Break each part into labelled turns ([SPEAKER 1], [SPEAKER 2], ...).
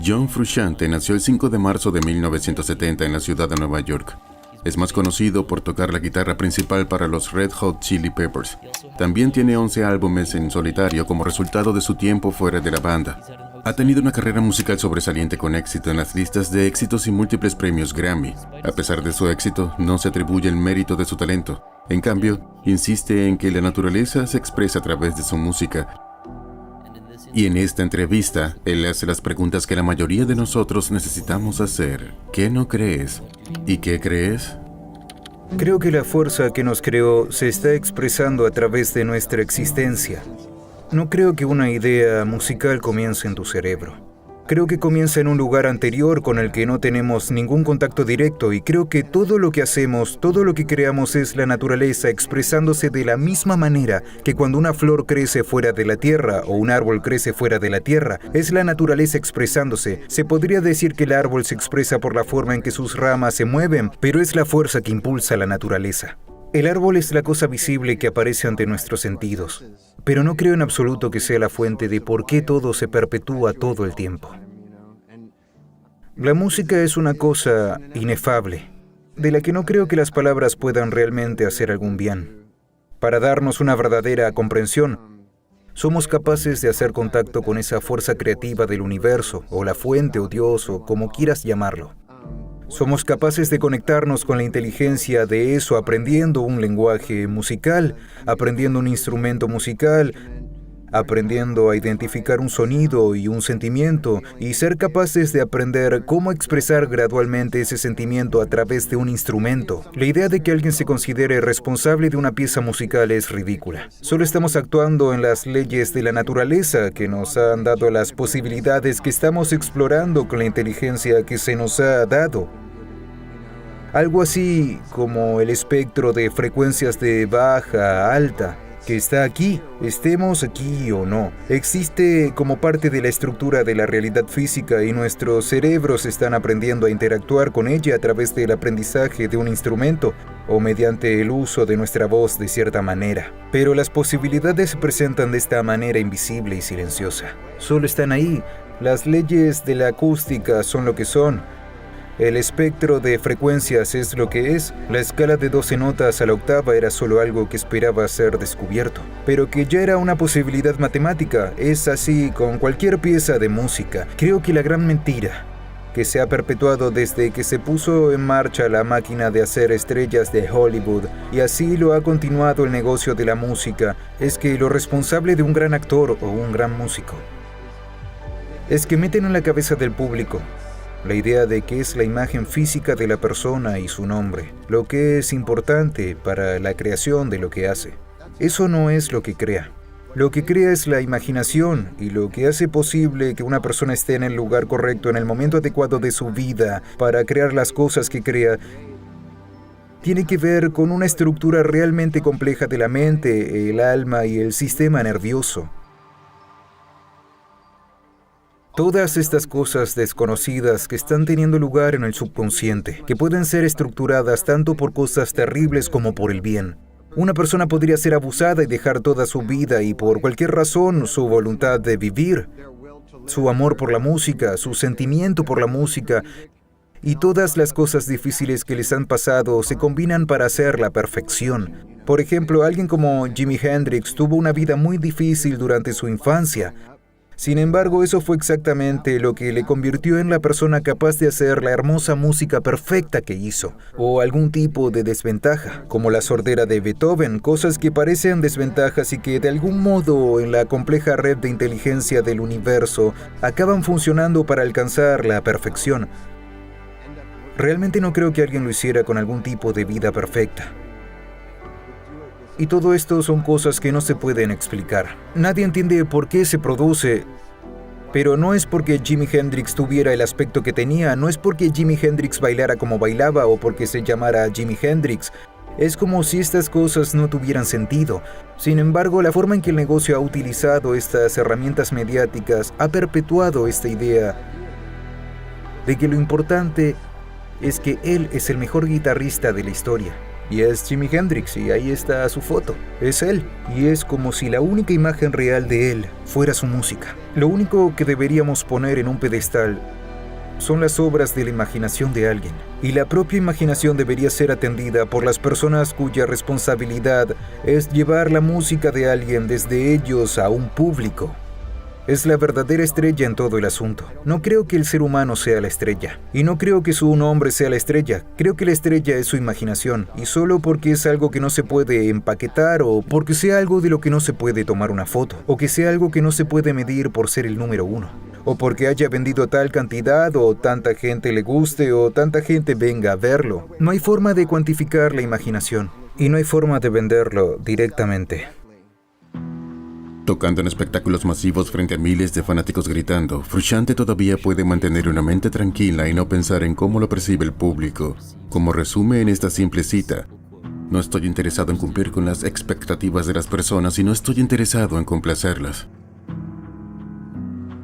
[SPEAKER 1] John Frusciante nació el 5 de marzo de 1970 en la ciudad de Nueva York. Es más conocido por tocar la guitarra principal para los Red Hot Chili Peppers. También tiene 11 álbumes en solitario como resultado de su tiempo fuera de la banda. Ha tenido una carrera musical sobresaliente con éxito en las listas de éxitos y múltiples premios Grammy. A pesar de su éxito, no se atribuye el mérito de su talento. En cambio, insiste en que la naturaleza se expresa a través de su música. Y en esta entrevista, él hace las preguntas que la mayoría de nosotros necesitamos hacer. ¿Qué no crees? ¿Y qué crees?
[SPEAKER 2] Creo que la fuerza que nos creó se está expresando a través de nuestra existencia. No creo que una idea musical comience en tu cerebro. Creo que comienza en un lugar anterior con el que no tenemos ningún contacto directo y creo que todo lo que hacemos, todo lo que creamos es la naturaleza expresándose de la misma manera que cuando una flor crece fuera de la tierra o un árbol crece fuera de la tierra, es la naturaleza expresándose. Se podría decir que el árbol se expresa por la forma en que sus ramas se mueven, pero es la fuerza que impulsa la naturaleza. El árbol es la cosa visible que aparece ante nuestros sentidos, pero no creo en absoluto que sea la fuente de por qué todo se perpetúa todo el tiempo. La música es una cosa inefable, de la que no creo que las palabras puedan realmente hacer algún bien. Para darnos una verdadera comprensión, somos capaces de hacer contacto con esa fuerza creativa del universo, o la fuente o Dios, o como quieras llamarlo. Somos capaces de conectarnos con la inteligencia de eso aprendiendo un lenguaje musical, aprendiendo un instrumento musical, aprendiendo a identificar un sonido y un sentimiento y ser capaces de aprender cómo expresar gradualmente ese sentimiento a través de un instrumento. La idea de que alguien se considere responsable de una pieza musical es ridícula. Solo estamos actuando en las leyes de la naturaleza que nos han dado las posibilidades que estamos explorando con la inteligencia que se nos ha dado. Algo así como el espectro de frecuencias de baja a alta, que está aquí, estemos aquí o no. Existe como parte de la estructura de la realidad física y nuestros cerebros están aprendiendo a interactuar con ella a través del aprendizaje de un instrumento o mediante el uso de nuestra voz de cierta manera. Pero las posibilidades se presentan de esta manera invisible y silenciosa. Solo están ahí. Las leyes de la acústica son lo que son. El espectro de frecuencias es lo que es. La escala de 12 notas a la octava era solo algo que esperaba ser descubierto, pero que ya era una posibilidad matemática. Es así con cualquier pieza de música. Creo que la gran mentira que se ha perpetuado desde que se puso en marcha la máquina de hacer estrellas de Hollywood, y así lo ha continuado el negocio de la música, es que lo responsable de un gran actor o un gran músico es que meten en la cabeza del público la idea de que es la imagen física de la persona y su nombre, lo que es importante para la creación de lo que hace. Eso no es lo que crea. Lo que crea es la imaginación y lo que hace posible que una persona esté en el lugar correcto en el momento adecuado de su vida para crear las cosas que crea. Tiene que ver con una estructura realmente compleja de la mente, el alma y el sistema nervioso. Todas estas cosas desconocidas que están teniendo lugar en el subconsciente, que pueden ser estructuradas tanto por cosas terribles como por el bien. Una persona podría ser abusada y dejar toda su vida y por cualquier razón su voluntad de vivir, su amor por la música, su sentimiento por la música y todas las cosas difíciles que les han pasado se combinan para hacer la perfección. Por ejemplo, alguien como Jimi Hendrix tuvo una vida muy difícil durante su infancia. Sin embargo, eso fue exactamente lo que le convirtió en la persona capaz de hacer la hermosa música perfecta que hizo, o algún tipo de desventaja, como la sordera de Beethoven, cosas que parecen desventajas y que de algún modo en la compleja red de inteligencia del universo acaban funcionando para alcanzar la perfección. Realmente no creo que alguien lo hiciera con algún tipo de vida perfecta. Y todo esto son cosas que no se pueden explicar. Nadie entiende por qué se produce, pero no es porque Jimi Hendrix tuviera el aspecto que tenía, no es porque Jimi Hendrix bailara como bailaba o porque se llamara Jimi Hendrix. Es como si estas cosas no tuvieran sentido. Sin embargo, la forma en que el negocio ha utilizado estas herramientas mediáticas ha perpetuado esta idea de que lo importante es que él es el mejor guitarrista de la historia. y es Jimi Hendrix, y ahí está su foto. Es él, y es como si la única imagen real de él fuera su música. Lo único que deberíamos poner en un pedestal son las obras de la imaginación de alguien, y la propia imaginación debería ser atendida por las personas cuya responsabilidad es llevar la música de alguien desde ellos a un público. Es la verdadera estrella en todo el asunto. No creo que el ser humano sea la estrella, y no creo que su nombre sea la estrella. Creo que la estrella es su imaginación, y solo porque es algo que no se puede empaquetar, o porque sea algo de lo que no se puede tomar una foto, o que sea algo que no se puede medir por ser el número uno, o porque haya vendido tal cantidad, o tanta gente le guste, o tanta gente venga a verlo. No hay forma de cuantificar la imaginación, y no hay forma de venderlo directamente.
[SPEAKER 1] Tocando en espectáculos masivos frente a miles de fanáticos gritando, Frusciante todavía puede mantener una mente tranquila y no pensar en cómo lo percibe el público. Como resume en esta simple cita, no estoy interesado en cumplir con las expectativas de las personas y no estoy interesado en complacerlas.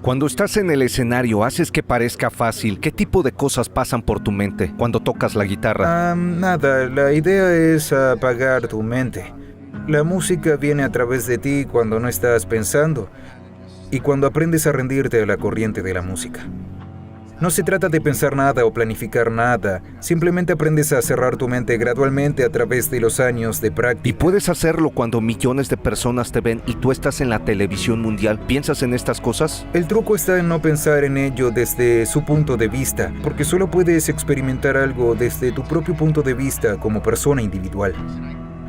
[SPEAKER 3] Cuando estás en el escenario, haces que parezca fácil. ¿Qué tipo de cosas pasan por tu mente cuando tocas la guitarra?
[SPEAKER 2] Nada, la idea es apagar tu mente. La música viene a través de ti cuando no estás pensando y cuando aprendes a rendirte a la corriente de la música. No se trata de pensar nada o planificar nada, simplemente aprendes a cerrar tu mente gradualmente a través de los años de práctica.
[SPEAKER 3] Y puedes hacerlo cuando millones de personas te ven y tú estás en la televisión mundial. ¿Piensas en estas cosas?
[SPEAKER 2] El truco está en no pensar en ello desde su punto de vista, porque solo puedes experimentar algo desde tu propio punto de vista como persona individual.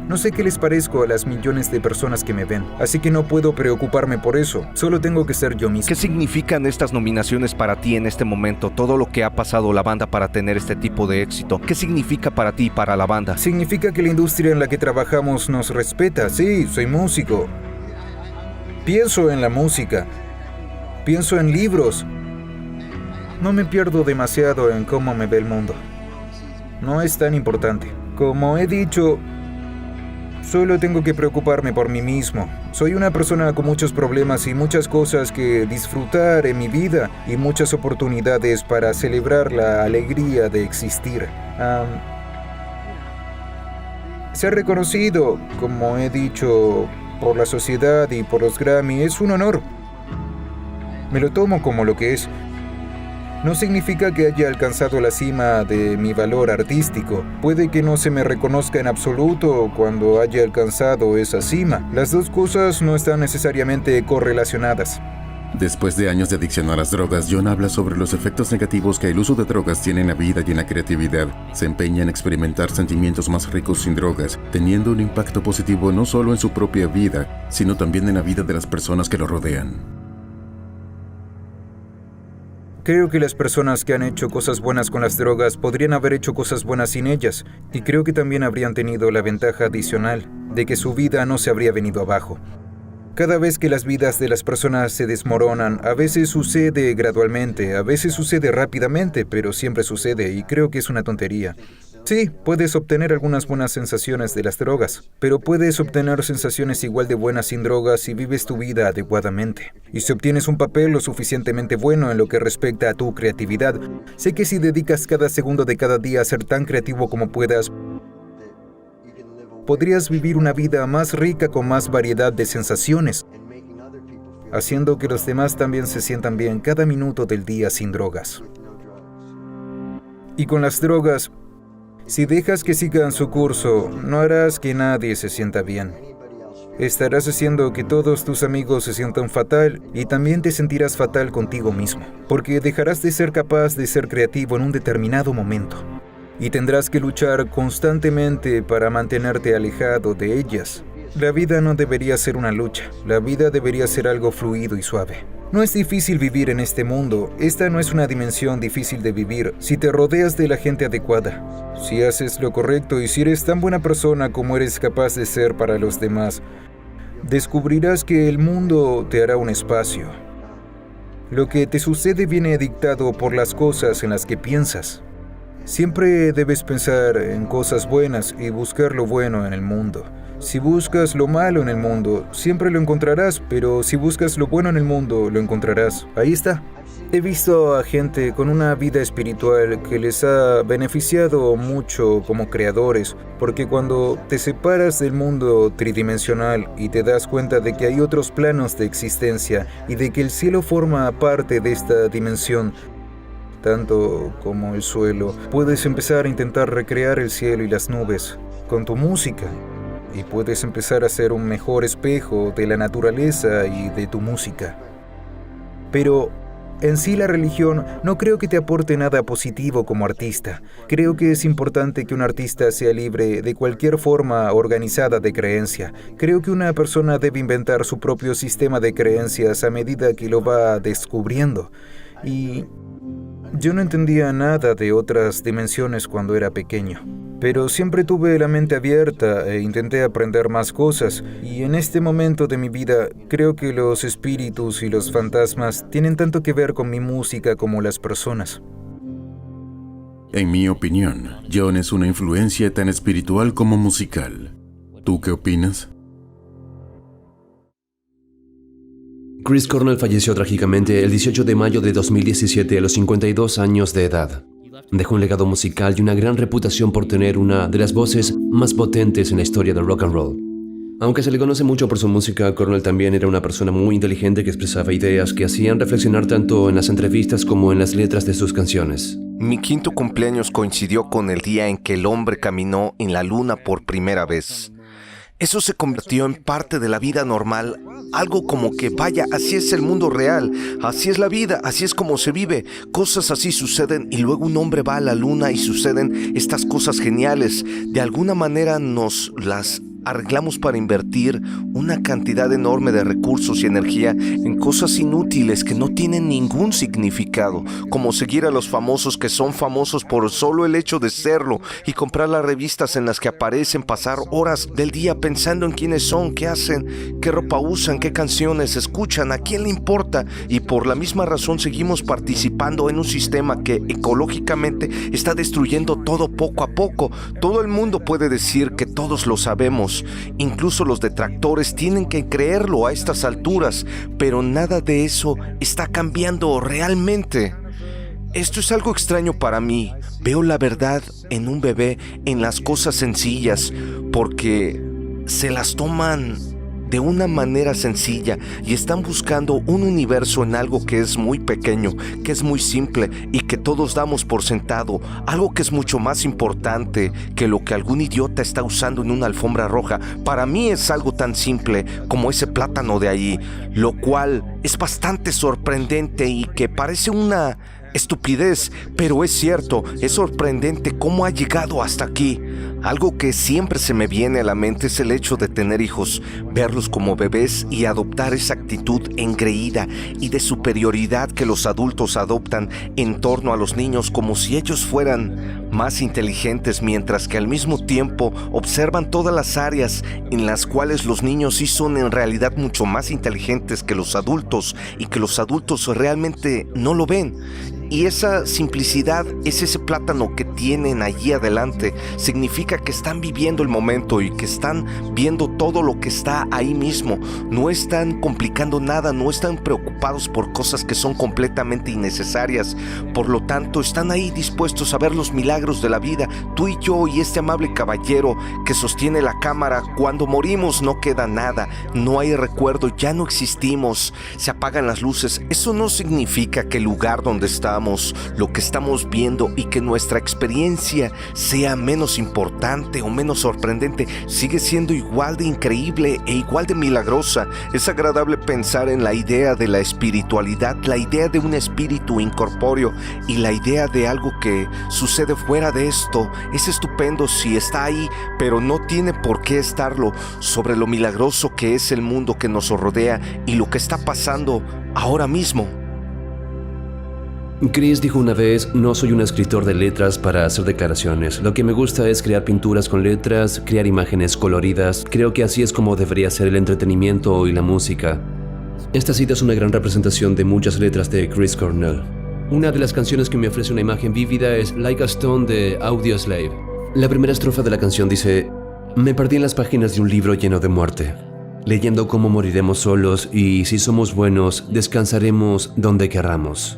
[SPEAKER 2] No sé qué les parezco a las millones de personas que me ven, así que no puedo preocuparme por eso, solo tengo que ser yo mismo.
[SPEAKER 3] ¿Qué significan estas nominaciones para ti en este momento? Todo lo que ha pasado la banda para tener este tipo de éxito. ¿Qué significa para ti y para la banda?
[SPEAKER 2] Significa que la industria en la que trabajamos nos respeta. Sí, soy músico. Pienso en la música. Pienso en libros. No me pierdo demasiado en cómo me ve el mundo. No es tan importante. Como he dicho, solo tengo que preocuparme por mí mismo. Soy una persona con muchos problemas y muchas cosas que disfrutar en mi vida y muchas oportunidades para celebrar la alegría de existir. Ser reconocido, como he dicho, por la sociedad y por los Grammy es un honor. Me lo tomo como lo que es. No significa que haya alcanzado la cima de mi valor artístico. Puede que no se me reconozca en absoluto cuando haya alcanzado esa cima. Las dos cosas no están necesariamente correlacionadas.
[SPEAKER 1] Después de años de adicción a las drogas, John habla sobre los efectos negativos que el uso de drogas tiene en la vida y en la creatividad. Se empeña en experimentar sentimientos más ricos sin drogas, teniendo un impacto positivo no solo en su propia vida, sino también en la vida de las personas que lo rodean.
[SPEAKER 2] Creo que las personas que han hecho cosas buenas con las drogas podrían haber hecho cosas buenas sin ellas, y creo que también habrían tenido la ventaja adicional de que su vida no se habría venido abajo. Cada vez que las vidas de las personas se desmoronan, a veces sucede gradualmente, a veces sucede rápidamente, pero siempre sucede, y creo que es una tontería. Sí, puedes obtener algunas buenas sensaciones de las drogas, pero puedes obtener sensaciones igual de buenas sin drogas si vives tu vida adecuadamente. Y si obtienes un papel lo suficientemente bueno en lo que respecta a tu creatividad, sé que si dedicas cada segundo de cada día a ser tan creativo como puedas, podrías vivir una vida más rica con más variedad de sensaciones, haciendo que los demás también se sientan bien cada minuto del día sin drogas. Y con las drogas, si dejas que sigan su curso, no harás que nadie se sienta bien. Estarás haciendo que todos tus amigos se sientan fatal y también te sentirás fatal contigo mismo, porque dejarás de ser capaz de ser creativo en un determinado momento y tendrás que luchar constantemente para mantenerte alejado de ellas. La vida no debería ser una lucha, la vida debería ser algo fluido y suave. No es difícil vivir en este mundo, esta no es una dimensión difícil de vivir si te rodeas de la gente adecuada. Si haces lo correcto y si eres tan buena persona como eres capaz de ser para los demás, descubrirás que el mundo te hará un espacio. Lo que te sucede viene dictado por las cosas en las que piensas. Siempre debes pensar en cosas buenas y buscar lo bueno en el mundo. Si buscas lo malo en el mundo, siempre lo encontrarás, pero si buscas lo bueno en el mundo, lo encontrarás. Ahí está. He visto a gente con una vida espiritual que les ha beneficiado mucho como creadores, porque cuando te separas del mundo tridimensional y te das cuenta de que hay otros planos de existencia y de que el cielo forma parte de esta dimensión, tanto como el suelo, puedes empezar a intentar recrear el cielo y las nubes con tu música, y puedes empezar a ser un mejor espejo de la naturaleza y de tu música. Pero en sí la religión no creo que te aporte nada positivo como artista. Creo que es importante que un artista sea libre de cualquier forma organizada de creencia. Creo que una persona debe inventar su propio sistema de creencias a medida que lo va descubriendo. Y yo no entendía nada de otras dimensiones cuando era pequeño, pero siempre tuve la mente abierta e intenté aprender más cosas, y en este momento de mi vida creo que los espíritus y los fantasmas tienen tanto que ver con mi música como las personas.
[SPEAKER 1] En mi opinión, John es una influencia tan espiritual como musical. ¿Tú qué opinas?
[SPEAKER 4] Chris Cornell falleció trágicamente el 18 de mayo de 2017 a los 52 años de edad. Dejó un legado musical y una gran reputación por tener una de las voces más potentes en la historia del rock and roll. Aunque se le conoce mucho por su música, Cornell también era una persona muy inteligente que expresaba ideas que hacían reflexionar tanto en las entrevistas como en las letras de sus canciones.
[SPEAKER 3] Mi 5º cumpleaños coincidió con el día en que el hombre caminó en la luna por primera vez. Eso se convirtió en parte de la vida normal, algo como que vaya, así es el mundo real, así es la vida, así es como se vive, cosas así suceden y luego un hombre va a la luna y suceden estas cosas geniales. De alguna manera nos las arreglamos para invertir una cantidad enorme de recursos y energía en cosas inútiles que no tienen ningún significado, como seguir a los famosos que son famosos por solo el hecho de serlo y comprar las revistas en las que aparecen, pasar horas del día pensando en quiénes son, qué hacen, qué ropa usan, qué canciones escuchan, a quién le importa, y por la misma razón seguimos participando en un sistema que ecológicamente está destruyendo todo poco a poco. Todo el mundo puede decir que todos lo sabemos. Incluso los detractores tienen que creerlo a estas alturas, pero nada de eso está cambiando realmente. Esto es algo extraño para mí. Veo la verdad en un bebé, en las cosas sencillas, porque se las toman de una manera sencilla y están buscando un universo en algo que es muy pequeño, que es muy simple y que todos damos por sentado, algo que es mucho más importante que lo que algún idiota está usando en una alfombra roja. Para mí es algo tan simple como ese plátano de ahí, lo cual es bastante sorprendente y que parece una estupidez, pero es cierto, es sorprendente cómo ha llegado hasta aquí. Algo que siempre se me viene a la mente es el hecho de tener hijos, verlos como bebés y adoptar esa actitud engreída y de superioridad que los adultos adoptan en torno a los niños, como si ellos fueran más inteligentes, mientras que al mismo tiempo observan todas las áreas en las cuales los niños sí son en realidad mucho más inteligentes que los adultos y que los adultos realmente no lo ven. Y esa simplicidad es ese plátano que tienen allí adelante. Significa que están viviendo el momento y que están viendo todo lo que está ahí mismo. No están complicando nada, no están preocupados por cosas que son completamente innecesarias. Por lo tanto, están ahí dispuestos a ver los milagros de la vida. Tú y yo y este amable caballero que sostiene la cámara. Cuando morimos no queda nada, no hay recuerdo, ya no existimos, se apagan las luces. Eso no significa que el lugar donde estamos, lo que estamos viendo y que nuestra experiencia sea menos importante o menos sorprendente, sigue siendo igual de increíble e igual de milagrosa. Es agradable pensar en la idea de la espiritualidad, la idea de un espíritu incorpóreo y la idea de algo que sucede fuera de esto. Es estupendo si está ahí, pero no tiene por qué estarlo, sobre lo milagroso que es el mundo que nos rodea y lo que está pasando ahora mismo.
[SPEAKER 4] Chris dijo una vez: no soy un escritor de letras para hacer declaraciones. Lo que me gusta es crear pinturas con letras, crear imágenes coloridas. Creo que así es como debería ser el entretenimiento y la música. Esta cita es una gran representación de muchas letras de Chris Cornell. Una de las canciones que me ofrece una imagen vívida es Like a Stone de Audioslave. La primera estrofa de la canción dice: me perdí en las páginas de un libro lleno de muerte, leyendo cómo moriremos solos y si somos buenos, descansaremos donde querramos.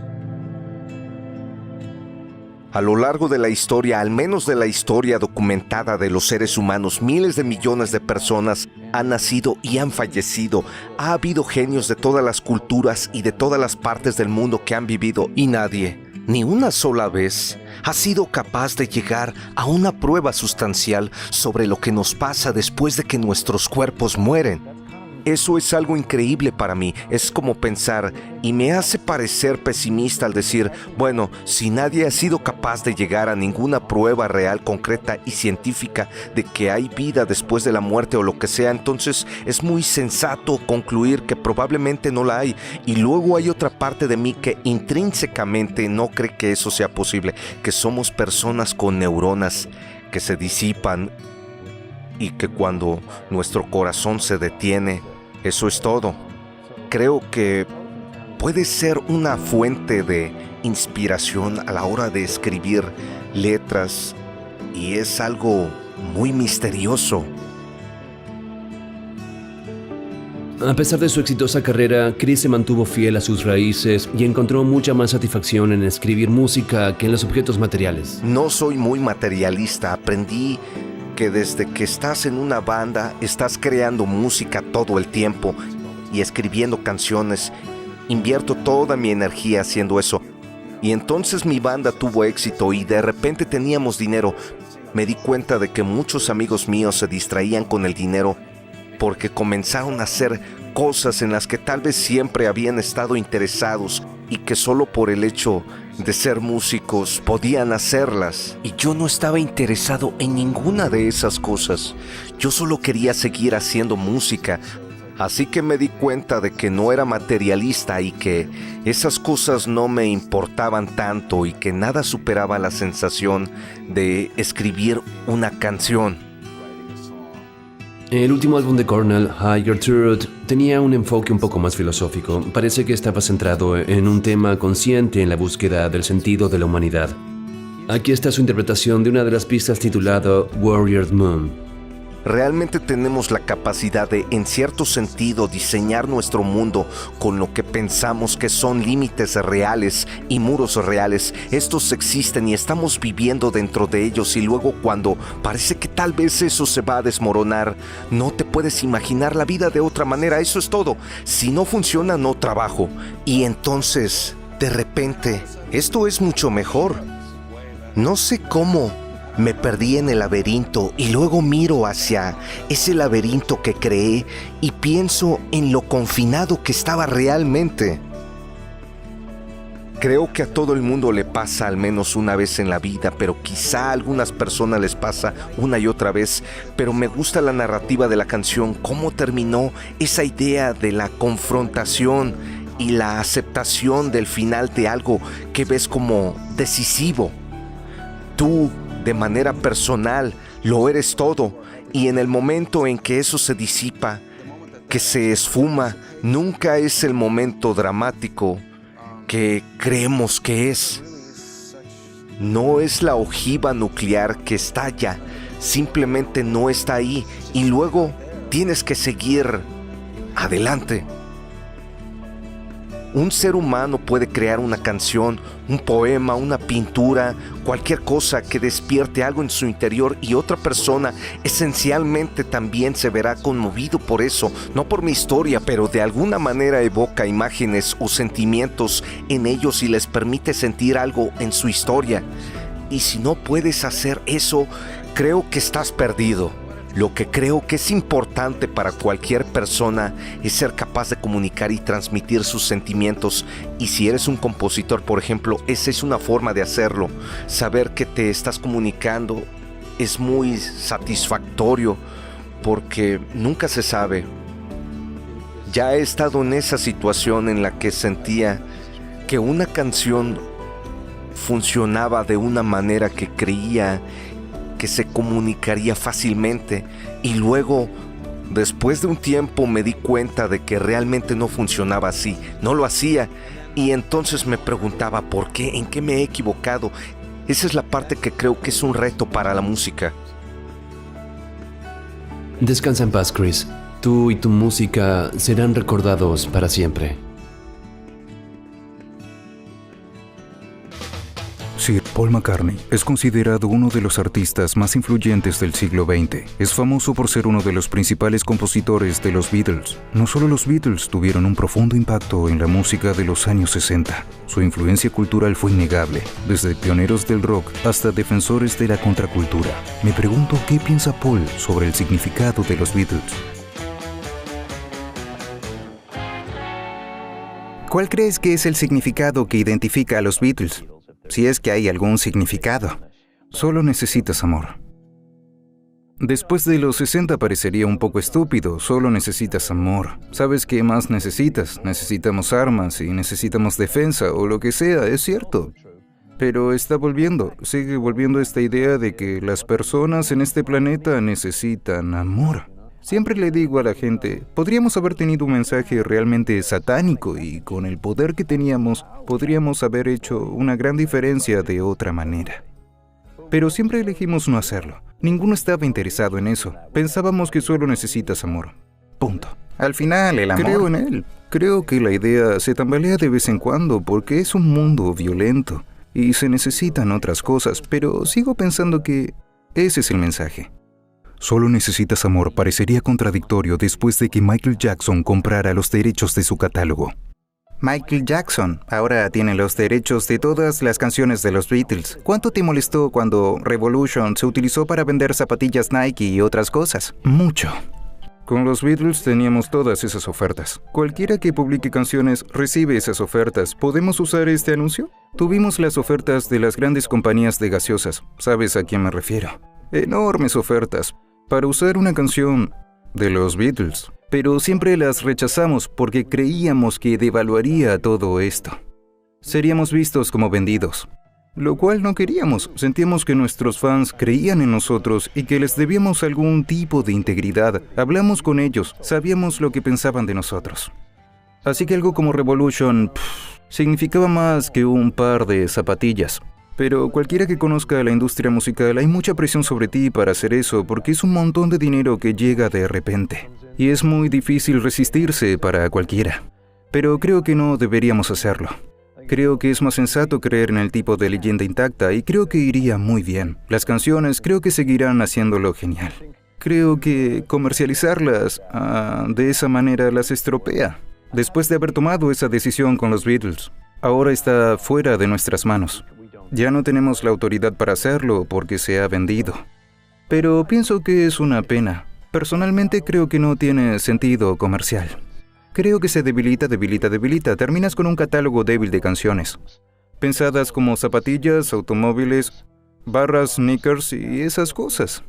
[SPEAKER 3] A lo largo de la historia, al menos de la historia documentada de los seres humanos, miles de millones de personas han nacido y han fallecido. Ha habido genios de todas las culturas y de todas las partes del mundo que han vivido y nadie, ni una sola vez, ha sido capaz de llegar a una prueba sustancial sobre lo que nos pasa después de que nuestros cuerpos mueren. Eso es algo increíble para mí, es como pensar, y me hace parecer pesimista al decir, bueno, si nadie ha sido capaz de llegar a ninguna prueba real, concreta y científica de que hay vida después de la muerte o lo que sea, entonces es muy sensato concluir que probablemente no la hay. Y luego hay otra parte de mí que intrínsecamente no cree que eso sea posible, que somos personas con neuronas que se disipan y que cuando nuestro corazón se detiene, eso es todo. Creo que puede ser una fuente de inspiración a la hora de escribir letras y es algo muy misterioso.
[SPEAKER 4] A pesar de su exitosa carrera, Chris se mantuvo fiel a sus raíces y encontró mucha más satisfacción en escribir música que en los objetos materiales.
[SPEAKER 3] No soy muy materialista, aprendí que desde que estás en una banda, estás creando música todo el tiempo y escribiendo canciones. Invierto toda mi energía haciendo eso. Y entonces mi banda tuvo éxito y de repente teníamos dinero. Me di cuenta de que muchos amigos míos se distraían con el dinero porque comenzaron a hacer cosas en las que tal vez siempre habían estado interesados y que solo por el hecho de ser músicos podían hacerlas. Y yo no estaba interesado en ninguna de esas cosas. Yo solo quería seguir haciendo música. Así que me di cuenta de que no era materialista y que esas cosas no me importaban tanto y que nada superaba la sensación de escribir una canción.
[SPEAKER 4] El último álbum de Cornell, Higher Truth, tenía un enfoque un poco más filosófico. Parece que estaba centrado en un tema consciente en la búsqueda del sentido de la humanidad. Aquí está su interpretación de una de las pistas titulado Warrior Moon.
[SPEAKER 3] Realmente tenemos la capacidad de, en cierto sentido, diseñar nuestro mundo con lo que pensamos que son límites reales y muros reales. Estos existen y estamos viviendo dentro de ellos y luego cuando parece que tal vez eso se va a desmoronar, no te puedes imaginar la vida de otra manera. Eso es todo. Si no funciona, no trabajo. Y entonces, de repente, esto es mucho mejor. No sé cómo. Me perdí en el laberinto y luego miro hacia ese laberinto que creé y pienso en lo confinado que estaba realmente. Creo que a todo el mundo le pasa al menos una vez en la vida, pero quizá a algunas personas les pasa una y otra vez. Pero me gusta la narrativa de la canción, cómo terminó esa idea de la confrontación y la aceptación del final de algo que ves como decisivo. Tú, de manera personal, lo eres todo, y en el momento en que eso se disipa, que se esfuma, nunca es el momento dramático que creemos que es. No es la ojiva nuclear que estalla, simplemente no está ahí, y luego tienes que seguir adelante. Un ser humano puede crear una canción, un poema, una pintura, cualquier cosa que despierte algo en su interior y otra persona esencialmente también se verá conmovido por eso, no por mi historia, pero de alguna manera evoca imágenes o sentimientos en ellos y les permite sentir algo en su historia. Y si no puedes hacer eso, creo que estás perdido. Lo que creo que es importante para cualquier persona es ser capaz de comunicar y transmitir sus sentimientos. Y si eres un compositor, por ejemplo, esa es una forma de hacerlo. Saber que te estás comunicando es muy satisfactorio porque nunca se sabe. Ya he estado en esa situación en la que sentía que una canción funcionaba de una manera que creía que se comunicaría fácilmente y luego, después de un tiempo, me di cuenta de que realmente no funcionaba así, no lo hacía y entonces me preguntaba ¿por qué? ¿En qué me he equivocado? Esa es la parte que creo que es un reto para la música.
[SPEAKER 4] Descansa en paz, Chris. Tú y tu música serán recordados para siempre.
[SPEAKER 2] Sir Paul McCartney es considerado uno de los artistas más influyentes del siglo XX. Es famoso por ser uno de los principales compositores de los Beatles. No solo los Beatles tuvieron un profundo impacto en la música de los años 60. Su influencia cultural fue innegable, desde pioneros del rock hasta defensores de la contracultura. Me pregunto qué piensa Paul sobre el significado de los Beatles.
[SPEAKER 5] ¿Cuál crees que es el significado que identifica a los Beatles? Si es que hay algún significado.
[SPEAKER 2] Solo necesitas amor. Después de los 60 parecería un poco estúpido, solo necesitas amor. ¿Sabes qué más necesitas? Necesitamos armas y necesitamos defensa o lo que sea, es cierto. Pero sigue volviendo esta idea de que las personas en este planeta necesitan amor. Siempre le digo a la gente, podríamos haber tenido un mensaje realmente satánico y con el poder que teníamos, podríamos haber hecho una gran diferencia de otra manera. Pero siempre elegimos no hacerlo. Ninguno estaba interesado en eso. Pensábamos que solo necesitas amor. Punto.
[SPEAKER 5] Al final, el amor...
[SPEAKER 2] Creo en él. Creo que la idea se tambalea de vez en cuando porque es un mundo violento y se necesitan otras cosas, pero sigo pensando que ese es el mensaje. Solo necesitas amor parecería contradictorio después de que Michael Jackson comprara los derechos de su catálogo.
[SPEAKER 5] Michael Jackson ahora tiene los derechos de todas las canciones de los Beatles. ¿Cuánto te molestó cuando Revolution se utilizó para vender zapatillas Nike y otras cosas?
[SPEAKER 2] Mucho. Con los Beatles teníamos todas esas ofertas. Cualquiera que publique canciones recibe esas ofertas. ¿Podemos usar este anuncio? Tuvimos las ofertas de las grandes compañías de gaseosas. ¿Sabes a quién me refiero? Enormes ofertas para usar una canción de los Beatles, pero siempre las rechazamos porque creíamos que devaluaría todo esto. Seríamos vistos como vendidos, lo cual no queríamos. Sentíamos que nuestros fans creían en nosotros y que les debíamos algún tipo de integridad. Hablamos con ellos, sabíamos lo que pensaban de nosotros. Así que algo como Revolution significaba más que un par de zapatillas. Pero cualquiera que conozca la industria musical, hay mucha presión sobre ti para hacer eso porque es un montón de dinero que llega de repente. Y es muy difícil resistirse para cualquiera. Pero creo que no deberíamos hacerlo. Creo que es más sensato creer en el tipo de leyenda intacta y creo que iría muy bien. Las canciones creo que seguirán haciéndolo genial. Creo que comercializarlas de esa manera las estropea. Después de haber tomado esa decisión con los Beatles, ahora está fuera de nuestras manos. Ya no tenemos la autoridad para hacerlo porque se ha vendido. Pero pienso que es una pena. Personalmente creo que no tiene sentido comercial. Creo que se debilita. Terminas con un catálogo débil de canciones. Pensadas como zapatillas, automóviles, barras, sneakers y esas cosas.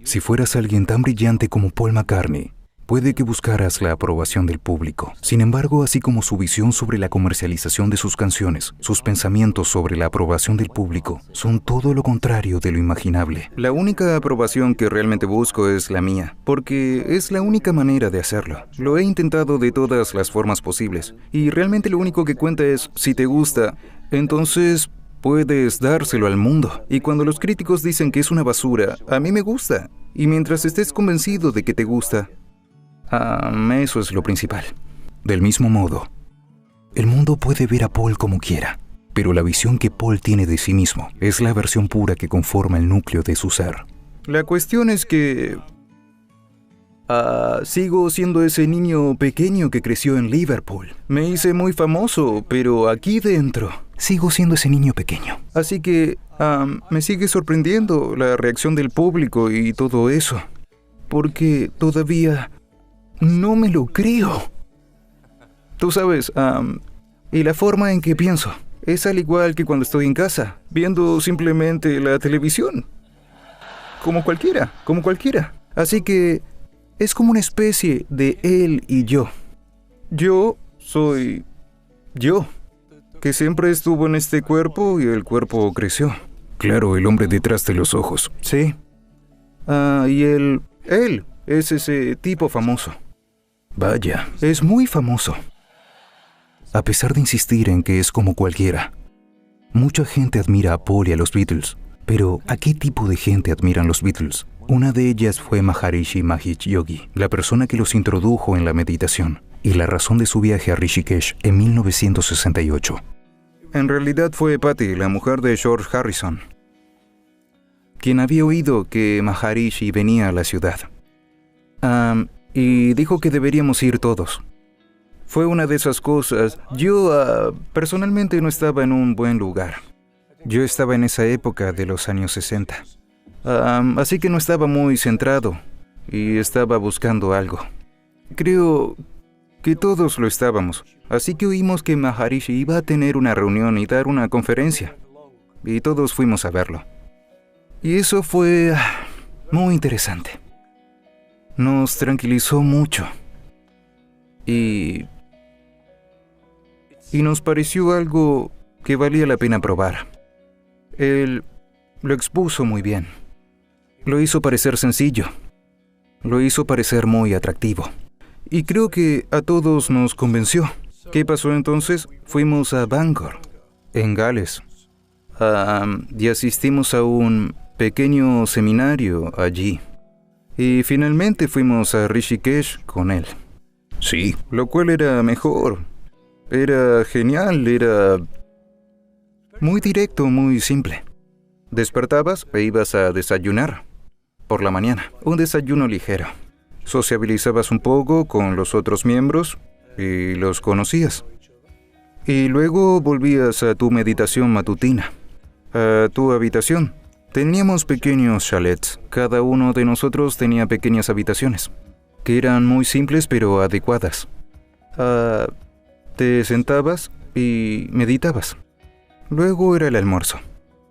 [SPEAKER 2] Si fueras alguien tan brillante como Paul McCartney, puede que buscaras la aprobación del público. Sin embargo, así como su visión sobre la comercialización de sus canciones, sus pensamientos sobre la aprobación del público son todo lo contrario de lo imaginable. La única aprobación que realmente busco es la mía, porque es la única manera de hacerlo. Lo he intentado de todas las formas posibles, y realmente lo único que cuenta es si te gusta, entonces puedes dárselo al mundo. Y cuando los críticos dicen que es una basura, a mí me gusta. Y mientras estés convencido de que te gusta, eso es lo principal. Del mismo modo, el mundo puede ver a Paul como quiera, pero la visión que Paul tiene de sí mismo es la versión pura que conforma el núcleo de su ser. La cuestión es que sigo siendo ese niño pequeño que creció en Liverpool. Me hice muy famoso, pero aquí dentro sigo siendo ese niño pequeño. Así que me sigue sorprendiendo la reacción del público y todo eso, porque todavía no me lo creo. Tú sabes, y la forma en que pienso es al igual que cuando estoy en casa, viendo simplemente la televisión. Como cualquiera. Así que es como una especie de él y yo. Yo soy yo, que siempre estuvo en este cuerpo y el cuerpo creció. Claro, el hombre detrás de los ojos. Sí. Y él es ese tipo famoso. Vaya, es muy famoso. A pesar de insistir en que es como cualquiera, mucha gente admira a Paul y a los Beatles. Pero, ¿a qué tipo de gente admiran los Beatles? Una de ellas fue Maharishi Mahesh Yogi, la persona que los introdujo en la meditación, y la razón de su viaje a Rishikesh en 1968. En realidad fue Patty, la mujer de George Harrison, quien había oído que Maharishi venía a la ciudad. Y dijo que deberíamos ir todos. Fue una de esas cosas. Yo personalmente no estaba en un buen lugar. Yo estaba en esa época de los años 60. Así que no estaba muy centrado y estaba buscando algo. Creo que todos lo estábamos. Así que oímos que Maharishi iba a tener una reunión y dar una conferencia. Y todos fuimos a verlo. Y eso fue muy interesante. Nos tranquilizó mucho. Y nos pareció algo que valía la pena probar. Él lo expuso muy bien. Lo hizo parecer sencillo. Lo hizo parecer muy atractivo. Y creo que a todos nos convenció. ¿Qué pasó entonces? Fuimos a Bangor, en Gales. Y asistimos a un pequeño seminario allí. Y finalmente fuimos a Rishikesh con él. Sí, lo cual era mejor. Era genial, era muy directo, muy simple. Despertabas e ibas a desayunar por la mañana. Un desayuno ligero. Sociabilizabas un poco con los otros miembros y los conocías. Y luego volvías a tu meditación matutina, a tu habitación. Teníamos pequeños chalets. Cada uno de nosotros tenía pequeñas habitaciones, que eran muy simples pero adecuadas. Te sentabas y meditabas. Luego era el almuerzo.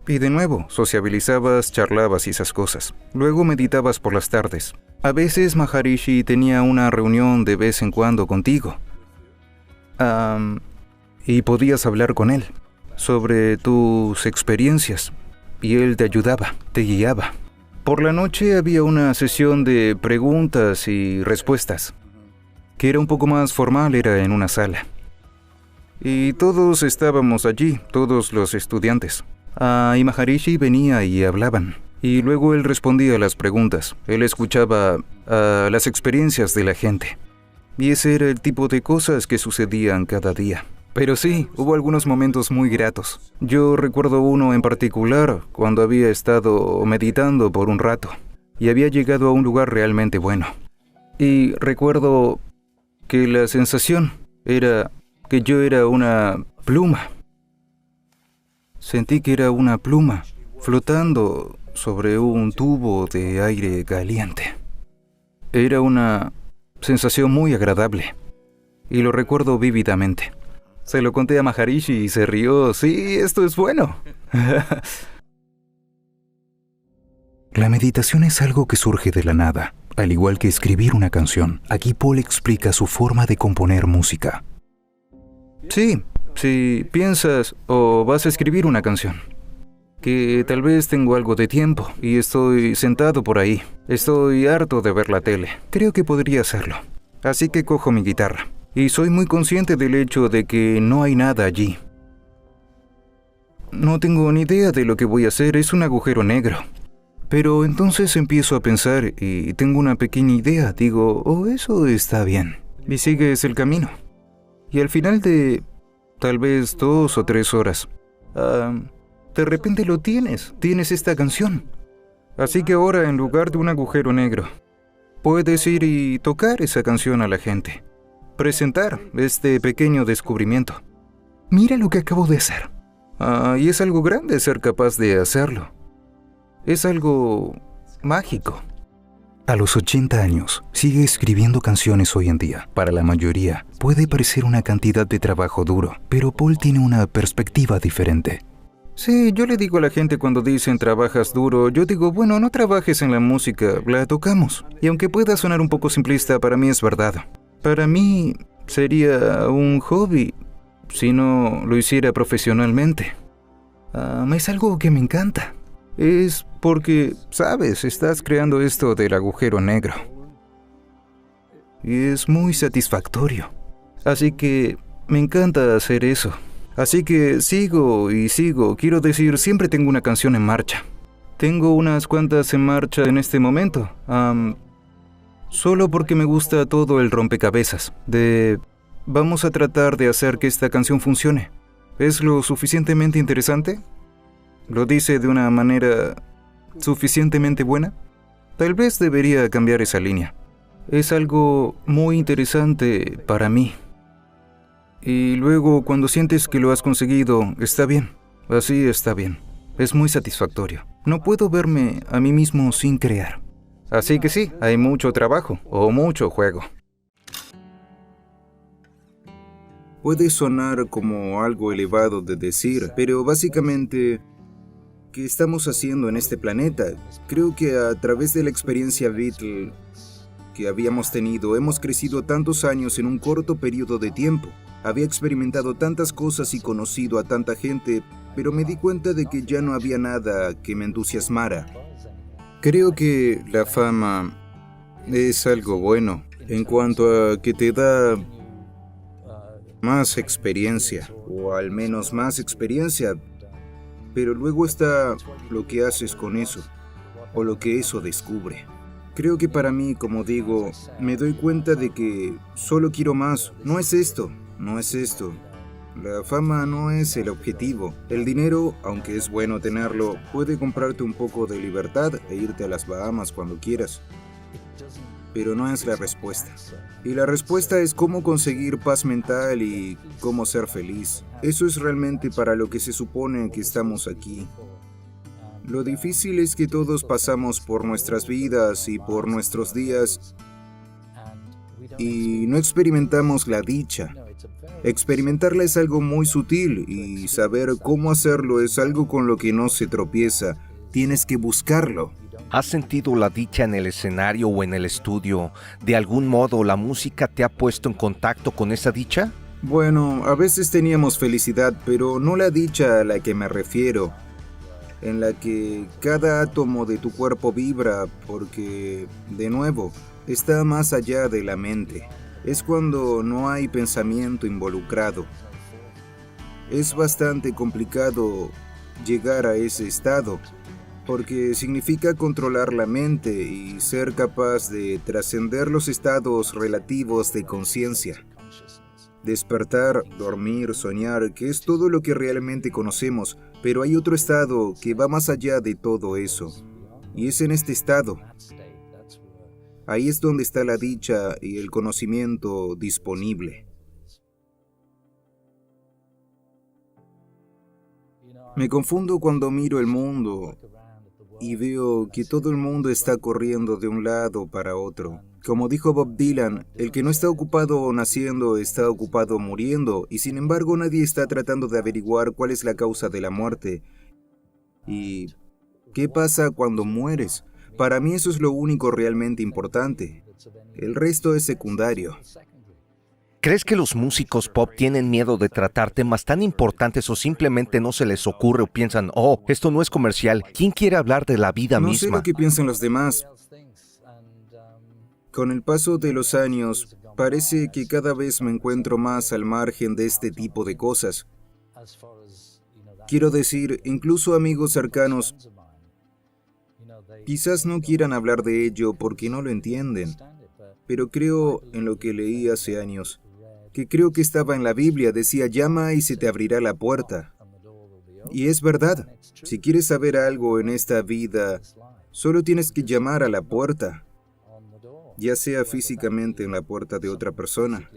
[SPEAKER 2] Y de nuevo, sociabilizabas, charlabas y esas cosas. Luego meditabas por las tardes. A veces Maharishi tenía una reunión de vez en cuando contigo. Y podías hablar con él sobre tus experiencias. Y él te ayudaba, te guiaba. Por la noche había una sesión de preguntas y respuestas, que era un poco más formal, era en una sala. Y todos estábamos allí, todos los estudiantes. Y Maharishi venía y hablaban. Y luego él respondía a las preguntas. Él escuchaba las experiencias de la gente. Y ese era el tipo de cosas que sucedían cada día. Pero sí, hubo algunos momentos muy gratos. Yo recuerdo uno en particular cuando había estado meditando por un rato y había llegado a un lugar realmente bueno. Y recuerdo que la sensación era que yo era una pluma. Sentí que era una pluma flotando sobre un tubo de aire caliente. Era una sensación muy agradable y lo recuerdo vívidamente. Se lo conté a Maharishi y se rió. Sí, esto es bueno. La meditación es algo que surge de la nada, al igual que escribir una canción. Aquí Paul explica su forma de componer música. Sí, si piensas o vas a escribir una canción, que tal vez tengo algo de tiempo y estoy sentado por ahí, estoy harto de ver la tele, creo que podría hacerlo. Así que cojo mi guitarra. Y soy muy consciente del hecho de que no hay nada allí. No tengo ni idea de lo que voy a hacer, es un agujero negro. Pero entonces empiezo a pensar y tengo una pequeña idea. Digo, eso está bien. Y sigues el camino. Y al final de tal vez 2 o 3 horas, de repente lo tienes esta canción. Así que ahora, en lugar de un agujero negro, puedes ir y tocar esa canción a la gente. Presentar este pequeño descubrimiento. Mira lo que acabo de hacer. Y es algo grande ser capaz de hacerlo. Es algo mágico. A los 80 años, sigue escribiendo canciones hoy en día. Para la mayoría, puede parecer una cantidad de trabajo duro, pero Paul tiene una perspectiva diferente. Sí, yo le digo a la gente cuando dicen trabajas duro, yo digo, bueno, no trabajes en la música, la tocamos. Y aunque pueda sonar un poco simplista, para mí es verdad. Para mí sería un hobby si no lo hiciera profesionalmente. Es algo que me encanta. Es porque, sabes, estás creando esto del agujero negro. Y es muy satisfactorio. Así que me encanta hacer eso. Así que sigo y sigo. Quiero decir, siempre tengo una canción en marcha. Tengo unas cuantas en marcha en este momento. Solo porque me gusta todo el rompecabezas. Vamos a tratar de hacer que esta canción funcione. ¿Es lo suficientemente interesante? ¿Lo dice de una manera suficientemente buena? Tal vez debería cambiar esa línea. Es algo muy interesante para mí. Y luego, cuando sientes que lo has conseguido, está bien. Así está bien. Es muy satisfactorio. No puedo verme a mí mismo sin crear. Así que sí, hay mucho trabajo o mucho juego. Puede sonar como algo elevado de decir, pero básicamente, ¿qué estamos haciendo en este planeta? Creo que a través de la experiencia Beatle que habíamos tenido, hemos crecido tantos años en un corto periodo de tiempo. Había experimentado tantas cosas y conocido a tanta gente, pero me di cuenta de que ya no había nada que me entusiasmara. Creo que la fama es algo bueno en cuanto a que te da más experiencia, o al menos más experiencia, pero luego está lo que haces con eso, o lo que eso descubre. Creo que para mí, como digo, me doy cuenta de que solo quiero más. No es esto, no es esto. La fama no es el objetivo. El dinero, aunque es bueno tenerlo, puede comprarte un poco de libertad e irte a las Bahamas cuando quieras. Pero no es la respuesta. Y la respuesta es cómo conseguir paz mental y cómo ser feliz. Eso es realmente para lo que se supone que estamos aquí. Lo difícil es que todos pasamos por nuestras vidas y por nuestros días y no experimentamos la dicha. Experimentarla es algo muy sutil y saber cómo hacerlo es algo con lo que no se tropieza. Tienes que buscarlo.
[SPEAKER 3] ¿Has sentido la dicha en el escenario o en el estudio? ¿De algún modo la música te ha puesto en contacto con esa dicha?
[SPEAKER 2] Bueno, a veces teníamos felicidad, pero no la dicha a la que me refiero, en la que cada átomo de tu cuerpo vibra porque, de nuevo, está más allá de la mente. Es cuando no hay pensamiento involucrado. Es bastante complicado llegar a ese estado, porque significa controlar la mente y ser capaz de trascender los estados relativos de conciencia. Despertar, dormir, soñar, que es todo lo que realmente conocemos, pero hay otro estado que va más allá de todo eso, y es en este estado. Ahí es donde está la dicha y el conocimiento disponible. Me confundo cuando miro el mundo y veo que todo el mundo está corriendo de un lado para otro. Como dijo Bob Dylan, el que no está ocupado naciendo está ocupado muriendo, y sin embargo nadie está tratando de averiguar cuál es la causa de la muerte. ¿Y qué pasa cuando mueres? Para mí eso es lo único realmente importante. El resto es secundario.
[SPEAKER 3] ¿Crees que los músicos pop tienen miedo de tratar temas tan importantes o simplemente no se les ocurre o piensan, oh, esto no es comercial? ¿Quién quiere hablar de la vida
[SPEAKER 2] No
[SPEAKER 3] misma?
[SPEAKER 2] sé lo que piensan los demás. Con el paso de los años, parece que cada vez me encuentro más al margen de este tipo de cosas. Quiero decir, incluso amigos cercanos quizás no quieran hablar de ello porque no lo entienden, pero creo en lo que leí hace años, que creo que estaba en la Biblia, decía, llama y se te abrirá la puerta. Y es verdad, si quieres saber algo en esta vida, solo tienes que llamar a la puerta, ya sea físicamente en la puerta de otra persona,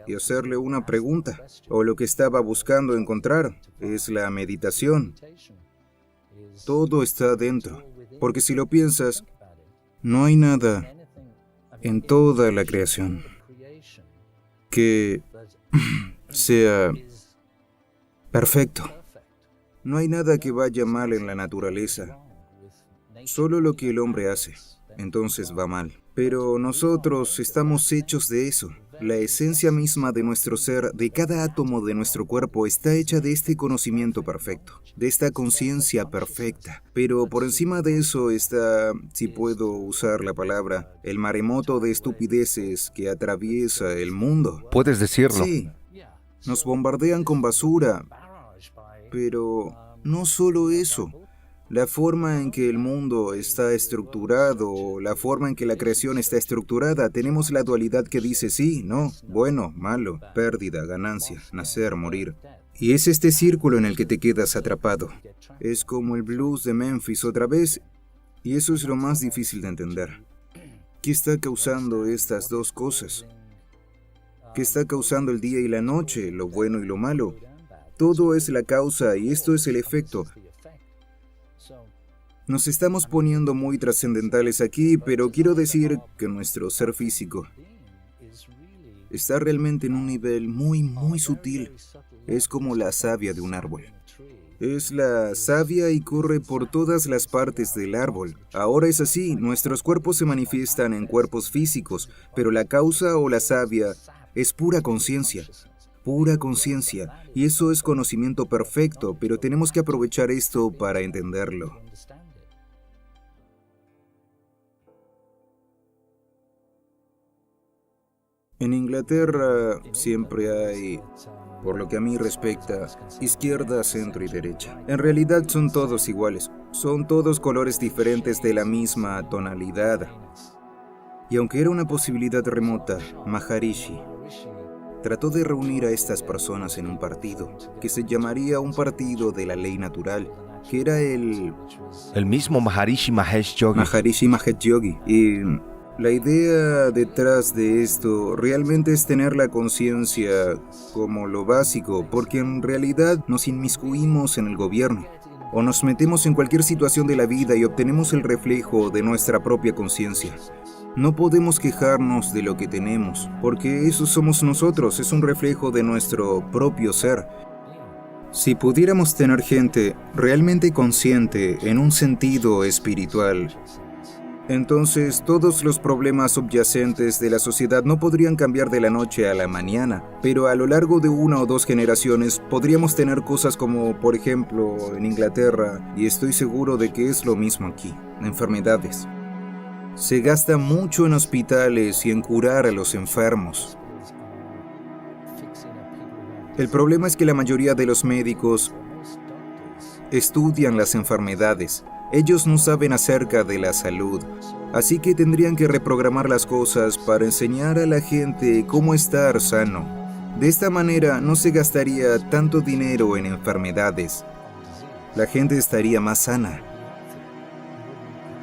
[SPEAKER 2] y hacerle una pregunta, o lo que estaba buscando encontrar es la meditación. Todo está dentro, porque si lo piensas, no hay nada en toda la creación que sea perfecto. No hay nada que vaya mal en la naturaleza, solo lo que el hombre hace, entonces va mal. Pero nosotros estamos hechos de eso. La esencia misma de nuestro ser, de cada átomo de nuestro cuerpo, está hecha de este conocimiento perfecto, de esta conciencia perfecta. Pero por encima de eso está, si puedo usar la palabra, el maremoto de estupideces que atraviesa el mundo.
[SPEAKER 3] ¿Puedes decirlo?
[SPEAKER 2] Sí, nos bombardean con basura, pero no solo eso. La forma en que el mundo está estructurado, la forma en que la creación está estructurada, tenemos la dualidad que dice sí, no, bueno, malo, pérdida, ganancia, nacer, morir. Y es este círculo en el que te quedas atrapado. Es como el blues de Memphis otra vez, y eso es lo más difícil de entender. ¿Qué está causando estas dos cosas? ¿Qué está causando el día y la noche, lo bueno y lo malo? Todo es la causa y esto es el efecto. Nos estamos poniendo muy trascendentales aquí, pero quiero decir que nuestro ser físico está realmente en un nivel muy sutil. Es como la savia de un árbol. Es la savia y corre por todas las partes del árbol. Ahora es así, nuestros cuerpos se manifiestan en cuerpos físicos, pero la causa o la savia es pura conciencia. Pura conciencia. Y eso es conocimiento perfecto, pero tenemos que aprovechar esto para entenderlo. En Inglaterra siempre hay, por lo que a mí respecta, izquierda, centro y derecha. En realidad son todos iguales. Son todos colores diferentes de la misma tonalidad. Y aunque era una posibilidad remota, Maharishi trató de reunir a estas personas en un partido, que se llamaría un partido de la ley natural, que era el
[SPEAKER 3] mismo Maharishi Mahesh Yogi.
[SPEAKER 2] Maharishi Mahesh Yogi. Y la idea detrás de esto realmente es tener la conciencia como lo básico, porque en realidad nos inmiscuimos en el gobierno, o nos metemos en cualquier situación de la vida y obtenemos el reflejo de nuestra propia conciencia. No podemos quejarnos de lo que tenemos, porque eso somos nosotros, es un reflejo de nuestro propio ser. Si pudiéramos tener gente realmente consciente en un sentido espiritual, entonces todos los problemas subyacentes de la sociedad no podrían cambiar de la noche a la mañana, pero a lo largo de 1 o 2 generaciones podríamos tener cosas como, por ejemplo, en Inglaterra, y estoy seguro de que es lo mismo aquí, enfermedades. Se gasta mucho en hospitales y en curar a los enfermos. El problema es que la mayoría de los médicos estudian las enfermedades. Ellos no saben acerca de la salud, así que tendrían que reprogramar las cosas para enseñar a la gente cómo estar sano. De esta manera no se gastaría tanto dinero en enfermedades. La gente estaría más sana.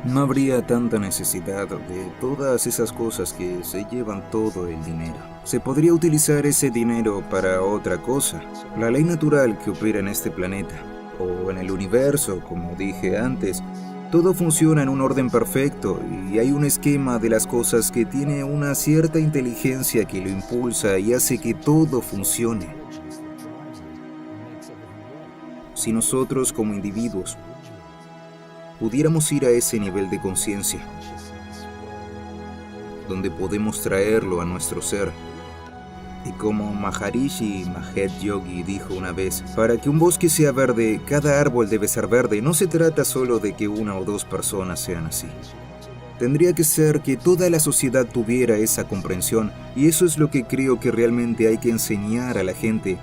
[SPEAKER 2] No habría tanta necesidad de todas esas cosas que se llevan todo el dinero. Se podría utilizar ese dinero para otra cosa. La ley natural que opera en este planeta, o en el universo, como dije antes, todo funciona en un orden perfecto y hay un esquema de las cosas que tiene una cierta inteligencia que lo impulsa y hace que todo funcione. Si nosotros como individuos pudiéramos ir a ese nivel de conciencia, donde podemos traerlo a nuestro ser, y como Maharishi Mahesh Yogi dijo una vez, para que un bosque sea verde, cada árbol debe ser verde. No se trata solo de que 1 o 2 personas sean así. Tendría que ser que toda la sociedad tuviera esa comprensión, y eso es lo que creo que realmente hay que enseñar a la gente.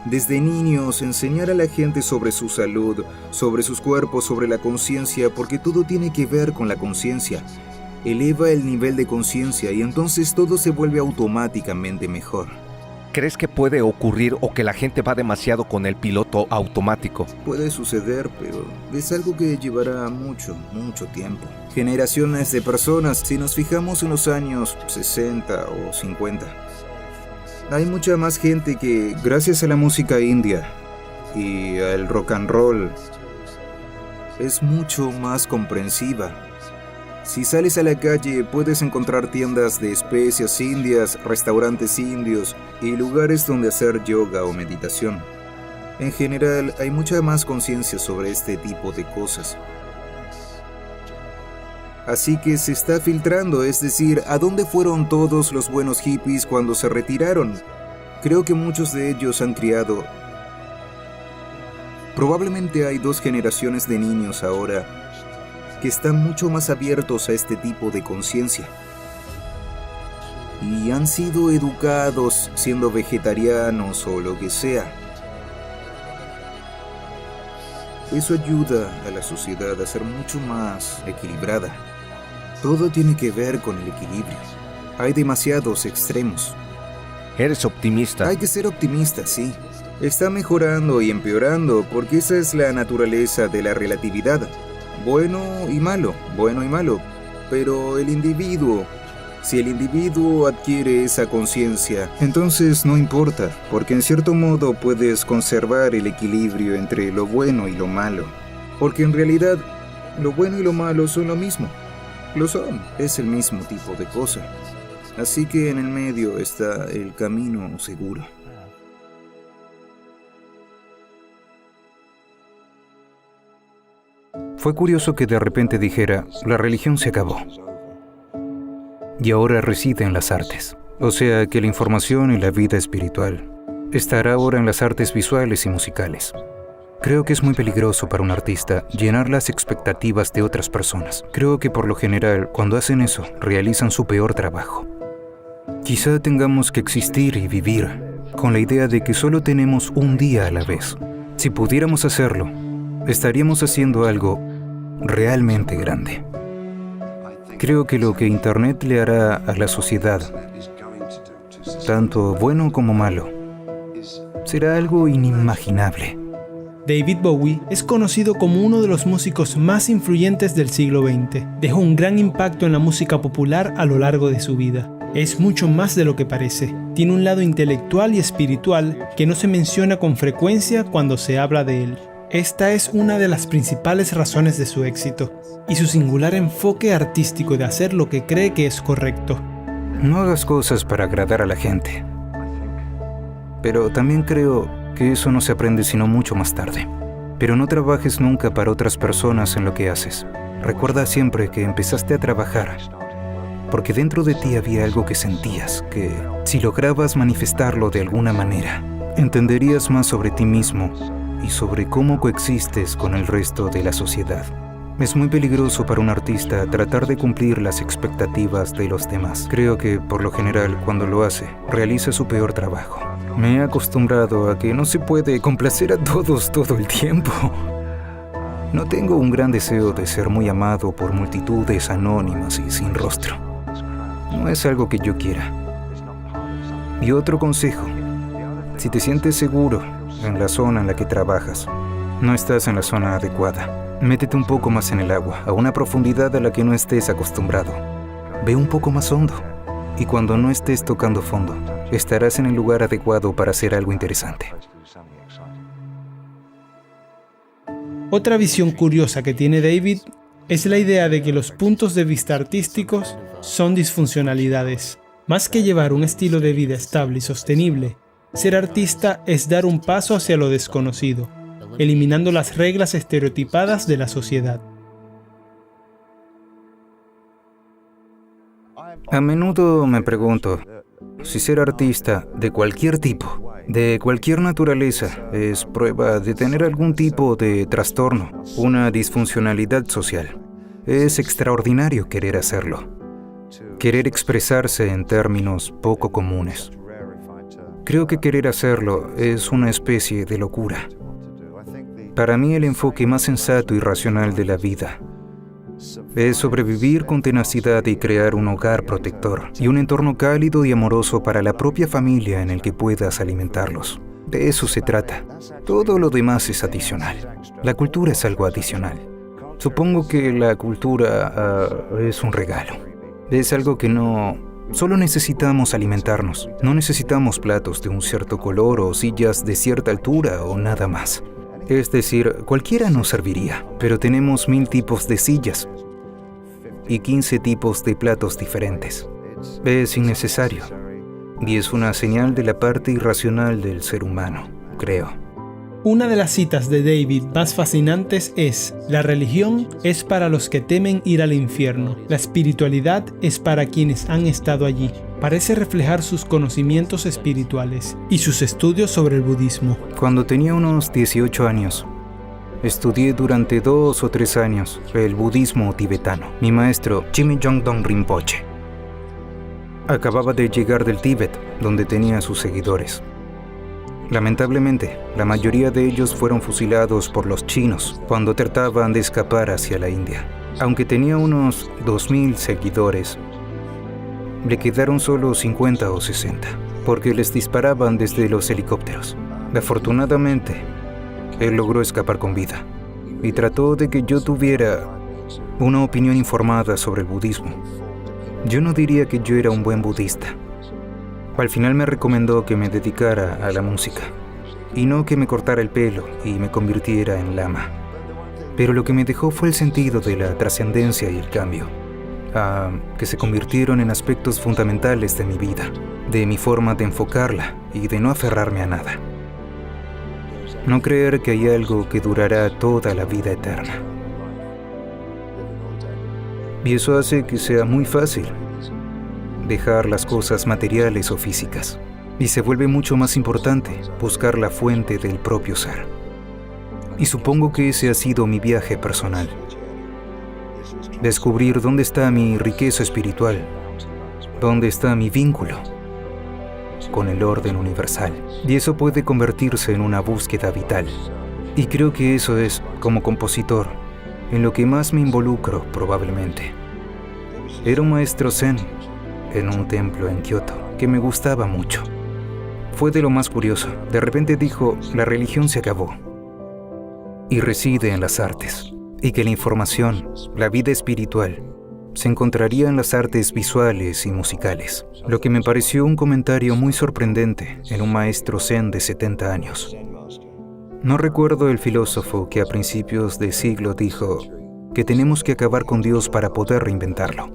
[SPEAKER 2] Desde niños, enseñar a la gente sobre su salud, sobre sus cuerpos, sobre la conciencia, porque todo tiene que ver con la conciencia. Eleva el nivel de conciencia y entonces todo se vuelve automáticamente mejor.
[SPEAKER 3] ¿Crees que puede ocurrir o que la gente va demasiado con el piloto automático?
[SPEAKER 2] Puede suceder, pero es algo que llevará mucho tiempo. Generaciones de personas, si nos fijamos en los años 60 o 50. Hay mucha más gente que, gracias a la música india y al rock and roll, es mucho más comprensiva. Si sales a la calle, puedes encontrar tiendas de especias indias, restaurantes indios y lugares donde hacer yoga o meditación. En general, hay mucha más conciencia sobre este tipo de cosas. Así que se está filtrando, es decir, ¿a dónde fueron todos los buenos hippies cuando se retiraron? Creo que muchos de ellos han criado. Probablemente hay 2 generaciones de niños ahora que están mucho más abiertos a este tipo de conciencia. Y han sido educados siendo vegetarianos o lo que sea. Eso ayuda a la sociedad a ser mucho más equilibrada. Todo tiene que ver con el equilibrio. Hay demasiados extremos.
[SPEAKER 3] ¿Eres optimista?
[SPEAKER 2] Hay que ser optimista, sí. Está mejorando y empeorando porque esa es la naturaleza de la relatividad. Bueno y malo, pero el individuo, si el individuo adquiere esa conciencia, entonces no importa, porque en cierto modo puedes conservar el equilibrio entre lo bueno y lo malo, porque en realidad lo bueno y lo malo son lo mismo, lo son, es el mismo tipo de cosa. Así que en el medio está el camino seguro. Fue curioso que de repente dijera, la religión se acabó. Y ahora reside en las artes. O sea que la información y la vida espiritual estará ahora en las artes visuales y musicales. Creo que es muy peligroso para un artista llenar las expectativas de otras personas. Creo que por lo general, cuando hacen eso, realizan su peor trabajo. Quizá tengamos que existir y vivir con la idea de que solo tenemos un día a la vez. Si pudiéramos hacerlo, estaríamos haciendo algo realmente grande. Creo que lo que Internet le hará a la sociedad, tanto bueno como malo, será algo inimaginable.
[SPEAKER 6] David Bowie es conocido como uno de los músicos más influyentes del siglo XX. Dejó un gran impacto en la música popular a lo largo de su vida. Es mucho más de lo que parece. Tiene un lado intelectual y espiritual que no se menciona con frecuencia cuando se habla de él. Esta es una de las principales razones de su éxito, y su singular enfoque artístico de hacer lo que cree que es correcto.
[SPEAKER 2] No hagas cosas para agradar a la gente. Pero también creo que eso no se aprende sino mucho más tarde. Pero no trabajes nunca para otras personas en lo que haces. Recuerda siempre que empezaste a trabajar porque dentro de ti había algo que sentías, que si lograbas manifestarlo de alguna manera, entenderías más sobre ti mismo y sobre cómo coexistes con el resto de la sociedad. Es muy peligroso para un artista tratar de cumplir las expectativas de los demás. Creo que, por lo general, cuando lo hace, realiza su peor trabajo. Me he acostumbrado a que no se puede complacer a todos todo el tiempo. No tengo un gran deseo de ser muy amado por multitudes anónimas y sin rostro. No es algo que yo quiera. Y otro consejo: si te sientes seguro en la zona en la que trabajas, no estás en la zona adecuada. Métete un poco más en el agua, a una profundidad a la que no estés acostumbrado. Ve un poco más hondo, y cuando no estés tocando fondo, estarás en el lugar adecuado para hacer algo interesante.
[SPEAKER 6] Otra visión curiosa que tiene David es la idea de que los puntos de vista artísticos son disfuncionalidades. Más que llevar un estilo de vida estable y sostenible, ser artista es dar un paso hacia lo desconocido, eliminando las reglas estereotipadas de la sociedad.
[SPEAKER 2] A menudo me pregunto si ser artista de cualquier tipo, de cualquier naturaleza, es prueba de tener algún tipo de trastorno, una disfuncionalidad social. Es extraordinario querer hacerlo, querer expresarse en términos poco comunes. Creo que querer hacerlo es una especie de locura. Para mí el enfoque más sensato y racional de la vida es sobrevivir con tenacidad y crear un hogar protector y un entorno cálido y amoroso para la propia familia en el que puedas alimentarlos. De eso se trata. Todo lo demás es adicional. La cultura es algo adicional. Supongo que la cultura es un regalo. Es algo que solo necesitamos alimentarnos. No necesitamos platos de un cierto color o sillas de cierta altura o nada más. Es decir, cualquiera nos serviría, pero tenemos 1000 tipos de sillas y 15 tipos de platos diferentes. Es innecesario y es una señal de la parte irracional del ser humano, creo.
[SPEAKER 6] Una de las citas de David más fascinantes es: la religión es para los que temen ir al infierno, la espiritualidad es para quienes han estado allí. Parece reflejar sus conocimientos espirituales y sus estudios sobre el budismo.
[SPEAKER 2] Cuando tenía unos 18 años, estudié durante 2 o 3 años el budismo tibetano. Mi maestro, Chimi Yongdong Rinpoche, acababa de llegar del Tíbet, donde tenía sus seguidores. Lamentablemente, la mayoría de ellos fueron fusilados por los chinos cuando trataban de escapar hacia la India. Aunque tenía unos 2000 seguidores, le quedaron solo 50 o 60, porque les disparaban desde los helicópteros. Afortunadamente, él logró escapar con vida y trató de que yo tuviera una opinión informada sobre el budismo. Yo no diría que yo era un buen budista. Al final me recomendó que me dedicara a la música y no que me cortara el pelo y me convirtiera en lama. Pero lo que me dejó fue el sentido de la trascendencia y el cambio, que se convirtieron en aspectos fundamentales de mi vida, de mi forma de enfocarla y de no aferrarme a nada. No creer que hay algo que durará toda la vida eterna. Y eso hace que sea muy fácil dejar las cosas materiales o físicas. Y se vuelve mucho más importante buscar la fuente del propio ser. Y supongo que ese ha sido mi viaje personal. Descubrir dónde está mi riqueza espiritual, dónde está mi vínculo con el orden universal. Y eso puede convertirse en una búsqueda vital. Y creo que eso es, como compositor, en lo que más me involucro probablemente. Era un maestro zen en un templo en Kioto que me gustaba mucho. Fue de lo más curioso. De repente dijo, la religión se acabó y reside en las artes, y que la información, la vida espiritual, se encontraría en las artes visuales y musicales, lo que me pareció un comentario muy sorprendente en un maestro zen de 70 años. No recuerdo el filósofo que a principios de siglo dijo que tenemos que acabar con Dios para poder reinventarlo.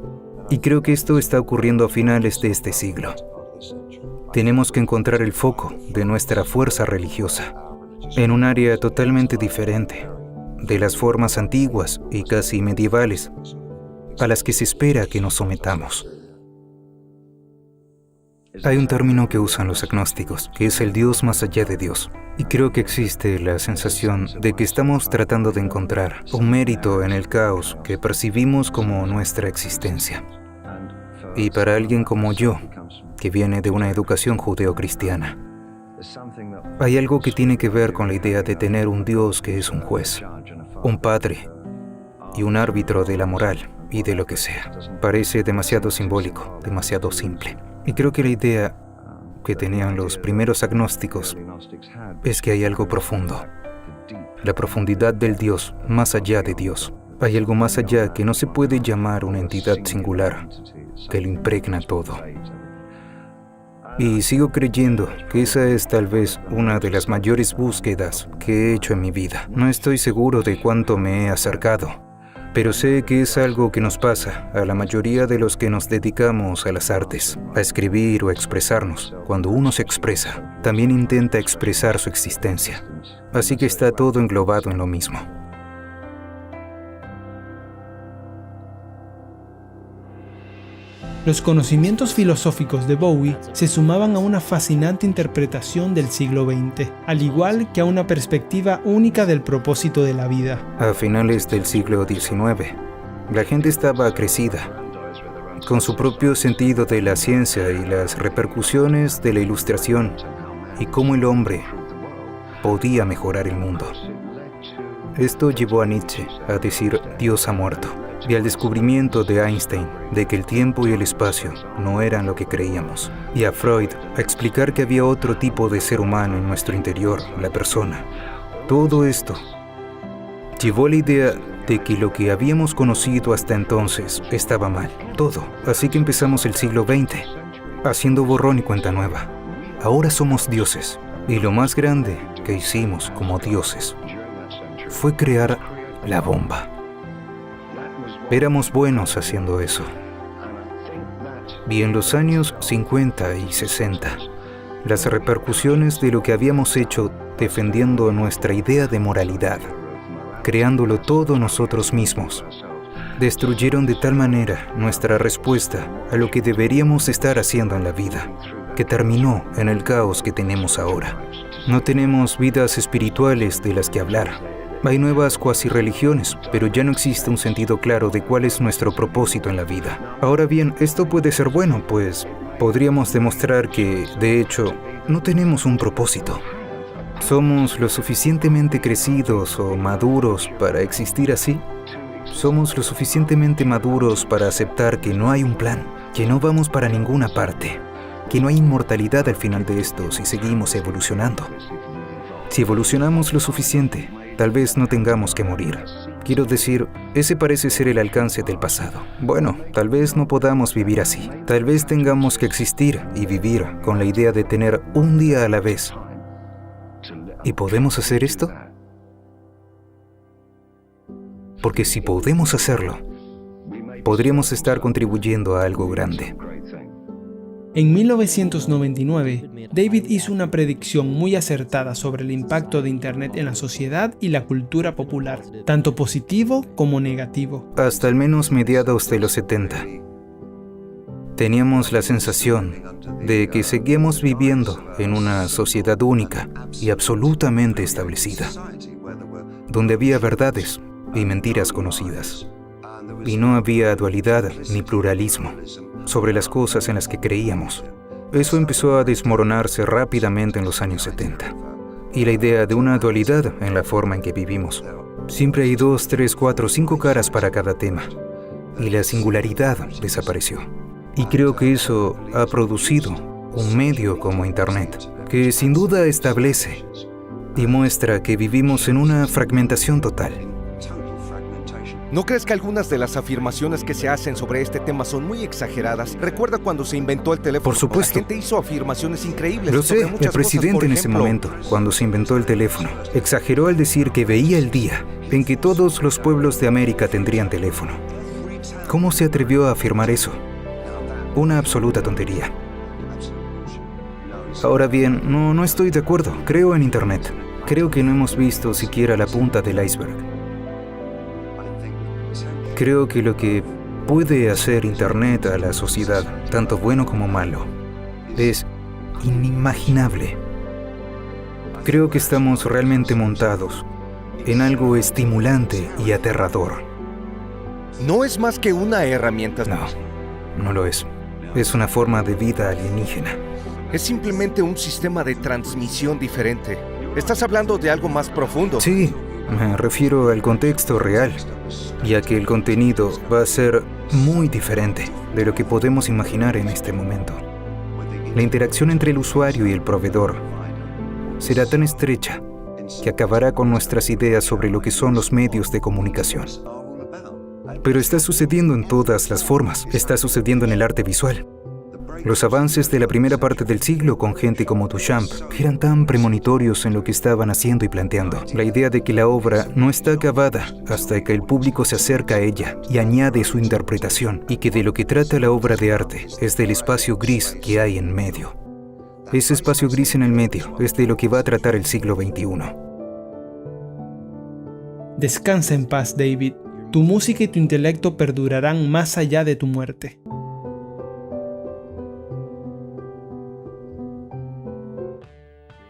[SPEAKER 2] Y creo que esto está ocurriendo a finales de este siglo. Tenemos que encontrar el foco de nuestra fuerza religiosa en un área totalmente diferente de las formas antiguas y casi medievales a las que se espera que nos sometamos. Hay un término que usan los agnósticos, que es el Dios más allá de Dios. Y creo que existe la sensación de que estamos tratando de encontrar un mérito en el caos que percibimos como nuestra existencia. Y para alguien como yo, que viene de una educación judeocristiana, hay algo que tiene que ver con la idea de tener un Dios que es un juez, un padre y un árbitro de la moral y de lo que sea. Parece demasiado simbólico, demasiado simple. Y creo que la idea que tenían los primeros agnósticos es que hay algo profundo, la profundidad del Dios más allá de Dios. Hay algo más allá que no se puede llamar una entidad singular, que lo impregna todo. Y sigo creyendo que esa es tal vez una de las mayores búsquedas que he hecho en mi vida. No estoy seguro de cuánto me he acercado, pero sé que es algo que nos pasa a la mayoría de los que nos dedicamos a las artes, a escribir o a expresarnos. Cuando uno se expresa, también intenta expresar su existencia. Así que está todo englobado en lo mismo.
[SPEAKER 6] Los conocimientos filosóficos de Bowie se sumaban a una fascinante interpretación del siglo XX, al igual que a una perspectiva única del propósito de la vida.
[SPEAKER 2] A finales del siglo XIX, la gente estaba crecida, con su propio sentido de la ciencia y las repercusiones de la ilustración, y cómo el hombre podía mejorar el mundo. Esto llevó a Nietzsche a decir Dios ha muerto, y al descubrimiento de Einstein de que el tiempo y el espacio no eran lo que creíamos, y a Freud a explicar que había otro tipo de ser humano en nuestro interior, la persona. Todo esto llevó a la idea de que lo que habíamos conocido hasta entonces estaba mal, todo. Así que empezamos el siglo XX, haciendo borrón y cuenta nueva. Ahora somos dioses, y lo más grande que hicimos como dioses fue crear la bomba. Éramos buenos haciendo eso. Y en los años 50 y 60, las repercusiones de lo que habíamos hecho defendiendo nuestra idea de moralidad, creándolo todo nosotros mismos, destruyeron de tal manera nuestra respuesta a lo que deberíamos estar haciendo en la vida, que terminó en el caos que tenemos ahora. No tenemos vidas espirituales de las que hablar. Hay nuevas cuasi-religiones, pero ya no existe un sentido claro de cuál es nuestro propósito en la vida. Ahora bien, esto puede ser bueno, pues podríamos demostrar que, de hecho, no tenemos un propósito. ¿Somos lo suficientemente crecidos o maduros para existir así? ¿Somos lo suficientemente maduros para aceptar que no hay un plan, que no vamos para ninguna parte, que no hay inmortalidad al final de esto si seguimos evolucionando? Si evolucionamos lo suficiente, tal vez no tengamos que morir. Quiero decir, ese parece ser el alcance del pasado. Bueno, tal vez no podamos vivir así. Tal vez tengamos que existir y vivir con la idea de tener un día a la vez. ¿Y podemos hacer esto? Porque si podemos hacerlo, podríamos estar contribuyendo a algo grande.
[SPEAKER 6] En 1999, David hizo una predicción muy acertada sobre el impacto de Internet en la sociedad y la cultura popular, tanto positivo como negativo.
[SPEAKER 2] Hasta al menos mediados de los 70. Teníamos la sensación de que seguíamos viviendo en una sociedad única y absolutamente establecida, donde había verdades y mentiras conocidas, y no había dualidad ni pluralismo sobre las cosas en las que creíamos. Eso empezó a desmoronarse rápidamente en los años 70. Y la idea de una dualidad en la forma en que vivimos. Siempre hay 2, 3, 4, 5 caras para cada tema. Y la singularidad desapareció. Y creo que eso ha producido un medio como Internet, que sin duda establece y muestra que vivimos en una fragmentación total.
[SPEAKER 3] ¿No crees que algunas de las afirmaciones que se hacen sobre este tema son muy exageradas? Recuerda cuando se inventó el teléfono.
[SPEAKER 2] Por supuesto.
[SPEAKER 3] La gente hizo afirmaciones increíbles.
[SPEAKER 2] Lo
[SPEAKER 3] sobre
[SPEAKER 2] sé,
[SPEAKER 3] muchas
[SPEAKER 2] el presidente
[SPEAKER 3] cosas. Por
[SPEAKER 2] en ese
[SPEAKER 3] ejemplo,
[SPEAKER 2] momento, cuando se inventó el teléfono, exageró al decir que veía el día en que todos los pueblos de América tendrían teléfono. ¿Cómo se atrevió a afirmar eso? Una absoluta tontería. Ahora bien, no estoy de acuerdo. Creo en Internet. Creo que no hemos visto siquiera la punta del iceberg. Creo que lo que puede hacer Internet a la sociedad, tanto bueno como malo, es inimaginable. Creo que estamos realmente montados en algo estimulante y aterrador.
[SPEAKER 3] no es más que una herramienta.
[SPEAKER 2] No lo es. Es una forma de vida alienígena.
[SPEAKER 3] Es simplemente un sistema de transmisión diferente. Estás hablando de algo más profundo.
[SPEAKER 2] Sí, me refiero al contexto real, ya que el contenido va a ser muy diferente de lo que podemos imaginar en este momento. La interacción entre el usuario y el proveedor será tan estrecha que acabará con nuestras ideas sobre lo que son los medios de comunicación. Pero está sucediendo en todas las formas. Está sucediendo en el arte visual. Los avances de la primera parte del siglo con gente como Duchamp eran tan premonitorios en lo que estaban haciendo y planteando. La idea de que la obra no está acabada hasta que el público se acerca a ella y añade su interpretación, y que de lo que trata la obra de arte es del espacio gris que hay en medio. Ese espacio gris en el medio es de lo que va a tratar el siglo XXI.
[SPEAKER 6] Descansa en paz, David. Tu música y tu intelecto perdurarán más allá de tu muerte.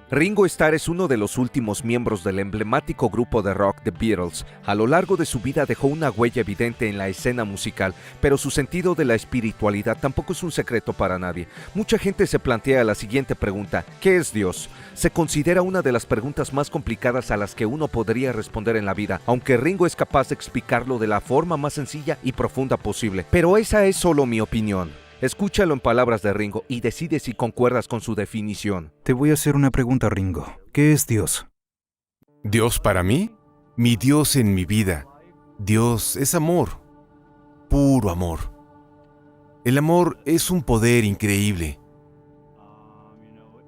[SPEAKER 3] Ringo Starr es uno de los últimos miembros del emblemático grupo de rock The Beatles. A lo largo de su vida dejó una huella evidente en la escena musical, pero su sentido de la espiritualidad tampoco es un secreto para nadie. Mucha gente se plantea la siguiente pregunta: ¿qué es Dios? Se considera una de las preguntas más complicadas a las que uno podría responder en la vida, aunque Ringo es capaz de explicarlo de la forma más sencilla y profunda posible. Pero esa es solo mi opinión. Escúchalo en palabras de Ringo y decide si concuerdas con su definición.
[SPEAKER 2] Te voy a hacer una pregunta, Ringo. ¿Qué es Dios?
[SPEAKER 7] ¿Dios para mí? Mi Dios en mi vida. Dios es amor. Puro amor. El amor es un poder increíble.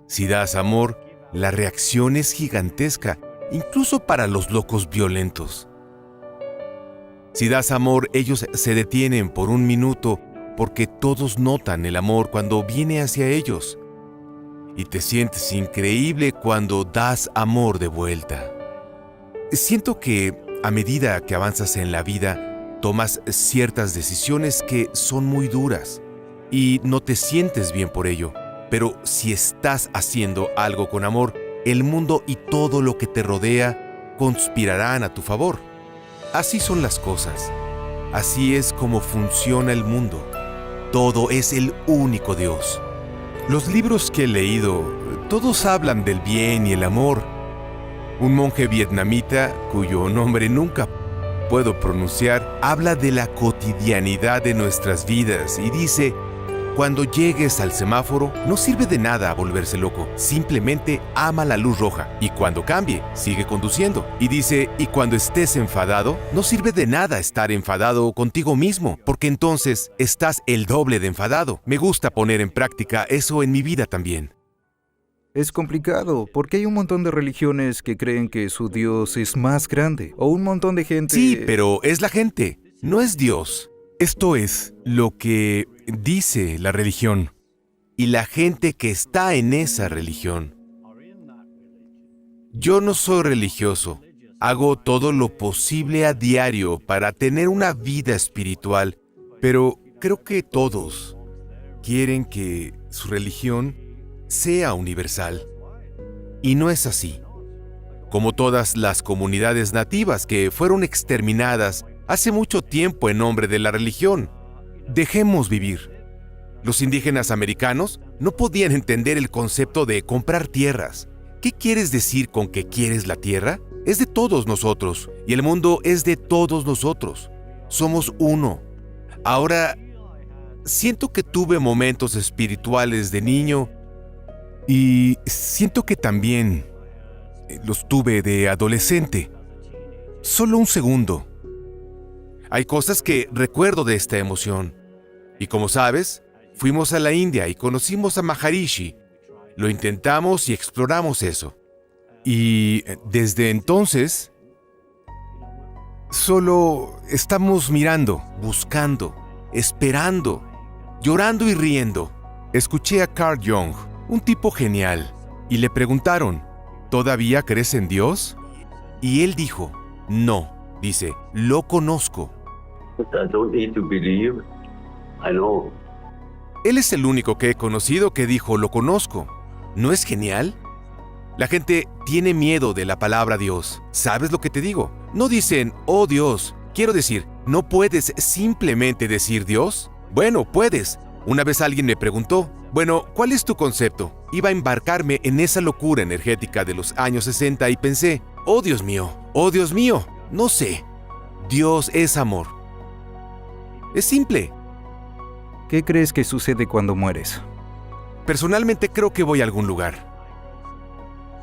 [SPEAKER 7] Si das amor, la reacción es gigantesca, incluso para los locos violentos. Si das amor, ellos se detienen por un minuto porque todos notan el amor cuando viene hacia ellos. Y te sientes increíble cuando das amor de vuelta. Siento que a medida que avanzas en la vida, tomas ciertas decisiones que son muy duras y no te sientes bien por ello. Pero si estás haciendo algo con amor, el mundo y todo lo que te rodea conspirarán a tu favor. Así son las cosas. Así es como funciona el mundo. Todo es el único Dios. Los libros que he leído, todos hablan del bien y el amor. Un monje vietnamita, cuyo nombre nunca puedo pronunciar, habla de la cotidianidad de nuestras vidas y dice: Cuando llegues al semáforo, no sirve de nada volverse loco. Simplemente ama la luz roja. Y cuando cambie, sigue conduciendo. Y dice, y cuando estés enfadado, no sirve de nada estar enfadado contigo mismo, porque entonces estás el doble de enfadado. Me gusta poner en práctica eso en mi vida también.
[SPEAKER 2] Es complicado, porque hay un montón de religiones que creen que su Dios es más grande, o un montón de gente...
[SPEAKER 7] Sí, pero es la gente, no es Dios. Esto es lo que dice la religión y la gente que está en esa religión. Yo no soy religioso. Hago todo lo posible a diario para tener una vida espiritual, pero creo que todos quieren que su religión sea universal. Y no es así. Como todas las comunidades nativas que fueron exterminadas hace mucho tiempo en nombre de la religión. Dejemos vivir. Los indígenas americanos no podían entender el concepto de comprar tierras. ¿Qué quieres decir con que quieres la tierra? Es de todos nosotros, y el mundo es de todos nosotros. Somos uno. Ahora, siento que tuve momentos espirituales de niño, y siento que también los tuve de adolescente. Solo un segundo. Hay cosas que recuerdo de esta emoción. Y como sabes, fuimos a la India y conocimos a Maharishi. Lo intentamos y exploramos eso. Y desde entonces, solo estamos mirando, buscando, esperando, llorando y riendo. Escuché a Carl Jung, un tipo genial, y le preguntaron, ¿todavía crees en Dios? Y él dijo, no, dice, lo conozco.
[SPEAKER 8] I don't need to believe. I know.
[SPEAKER 7] Él es el único que he conocido que dijo, lo conozco. ¿No es genial? La gente tiene miedo de la palabra Dios. ¿Sabes lo que te digo? No dicen, oh Dios. Quiero decir, ¿no puedes simplemente decir Dios? Bueno, puedes. Una vez alguien me preguntó, bueno, ¿cuál es tu concepto? Iba a embarcarme en esa locura energética de los años 60 y pensé, oh Dios mío, no sé. Dios es amor. Es simple.
[SPEAKER 2] ¿Qué crees que sucede cuando mueres?
[SPEAKER 7] Personalmente creo que voy a algún lugar.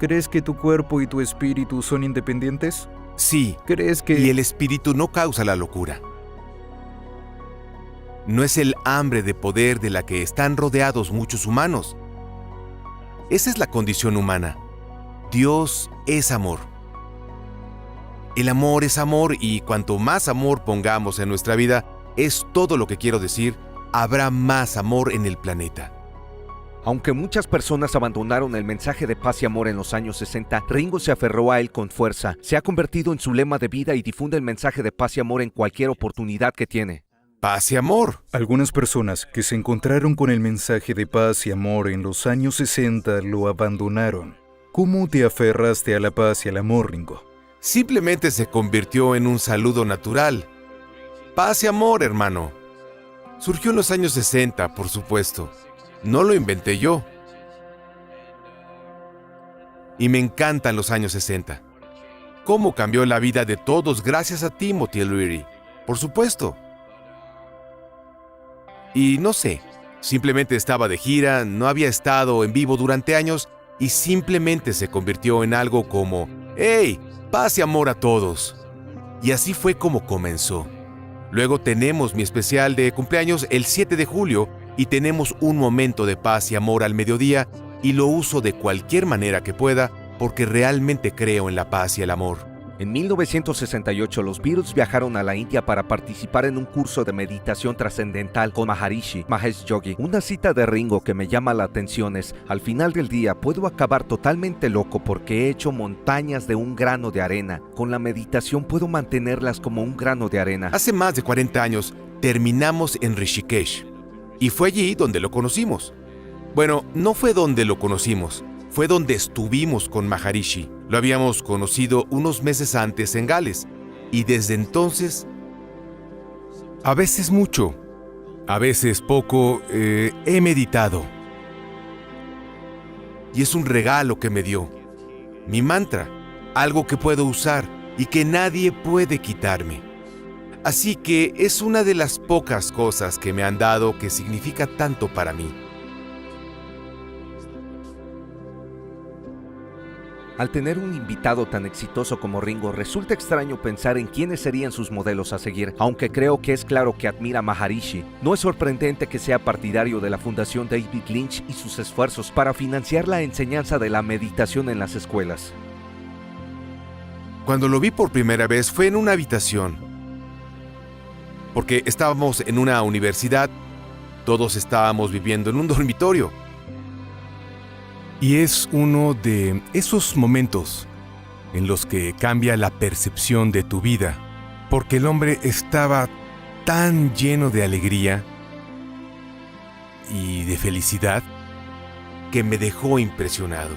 [SPEAKER 2] ¿Crees que tu cuerpo y tu espíritu son independientes?
[SPEAKER 7] Sí.
[SPEAKER 2] ¿Crees que...?
[SPEAKER 7] Y el espíritu no causa la locura. No es el hambre de poder de la que están rodeados muchos humanos. Esa es la condición humana. Dios es amor. El amor es amor y cuanto más amor pongamos en nuestra vida, es todo lo que quiero decir, habrá más amor en el planeta.
[SPEAKER 3] Aunque muchas personas abandonaron el mensaje de paz y amor en los años 60, Ringo se aferró a él con fuerza. Se ha convertido en su lema de vida y difunde el mensaje de paz y amor en cualquier oportunidad que tiene.
[SPEAKER 7] Paz y amor.
[SPEAKER 2] Algunas personas que se encontraron con el mensaje de paz y amor en los años 60 lo abandonaron. ¿Cómo te aferraste a la paz y al amor, Ringo?
[SPEAKER 7] Simplemente se convirtió en un saludo natural. Paz y amor, hermano. Surgió en los años 60, por supuesto. No lo inventé yo. Y me encantan los años 60. ¿Cómo cambió la vida de todos gracias a Timothy Leary? Por supuesto. Y no sé, simplemente estaba de gira, no había estado en vivo durante años y simplemente se convirtió en algo como, ¡hey! Paz y amor a todos. Y así fue como comenzó. Luego tenemos mi especial de cumpleaños el 7 de julio y tenemos un momento de paz y amor al mediodía y lo uso de cualquier manera que pueda porque realmente creo en la paz y el amor.
[SPEAKER 3] En 1968, los Beatles viajaron a la India para participar en un curso de meditación trascendental con Maharishi Mahesh Yogi. Una cita de Ringo que me llama la atención es: al final del día puedo acabar totalmente loco porque he hecho montañas de un grano de arena. Con la meditación puedo mantenerlas como un grano de arena.
[SPEAKER 7] Hace más de 40 años terminamos en Rishikesh y fue allí donde lo conocimos. Bueno, no fue donde lo conocimos, fue donde estuvimos con Maharishi. Lo habíamos conocido unos meses antes en Gales y desde entonces, a veces mucho, a veces poco, he meditado. Y es un regalo que me dio, mi mantra, algo que puedo usar y que nadie puede quitarme. Así que es una de las pocas cosas que me han dado que significa tanto para mí.
[SPEAKER 3] Al tener un invitado tan exitoso como Ringo, resulta extraño pensar en quiénes serían sus modelos a seguir. Aunque creo que es claro que admira a Maharishi, no es sorprendente que sea partidario de la Fundación David Lynch y sus esfuerzos para financiar la enseñanza de la meditación en las escuelas.
[SPEAKER 7] Cuando lo vi por primera vez fue en una habitación, porque estábamos en una universidad, todos estábamos viviendo en un dormitorio.
[SPEAKER 9] Y es uno de esos momentos en los que cambia la percepción de tu vida, porque el hombre estaba tan lleno de alegría y de felicidad
[SPEAKER 7] Que me dejó impresionado.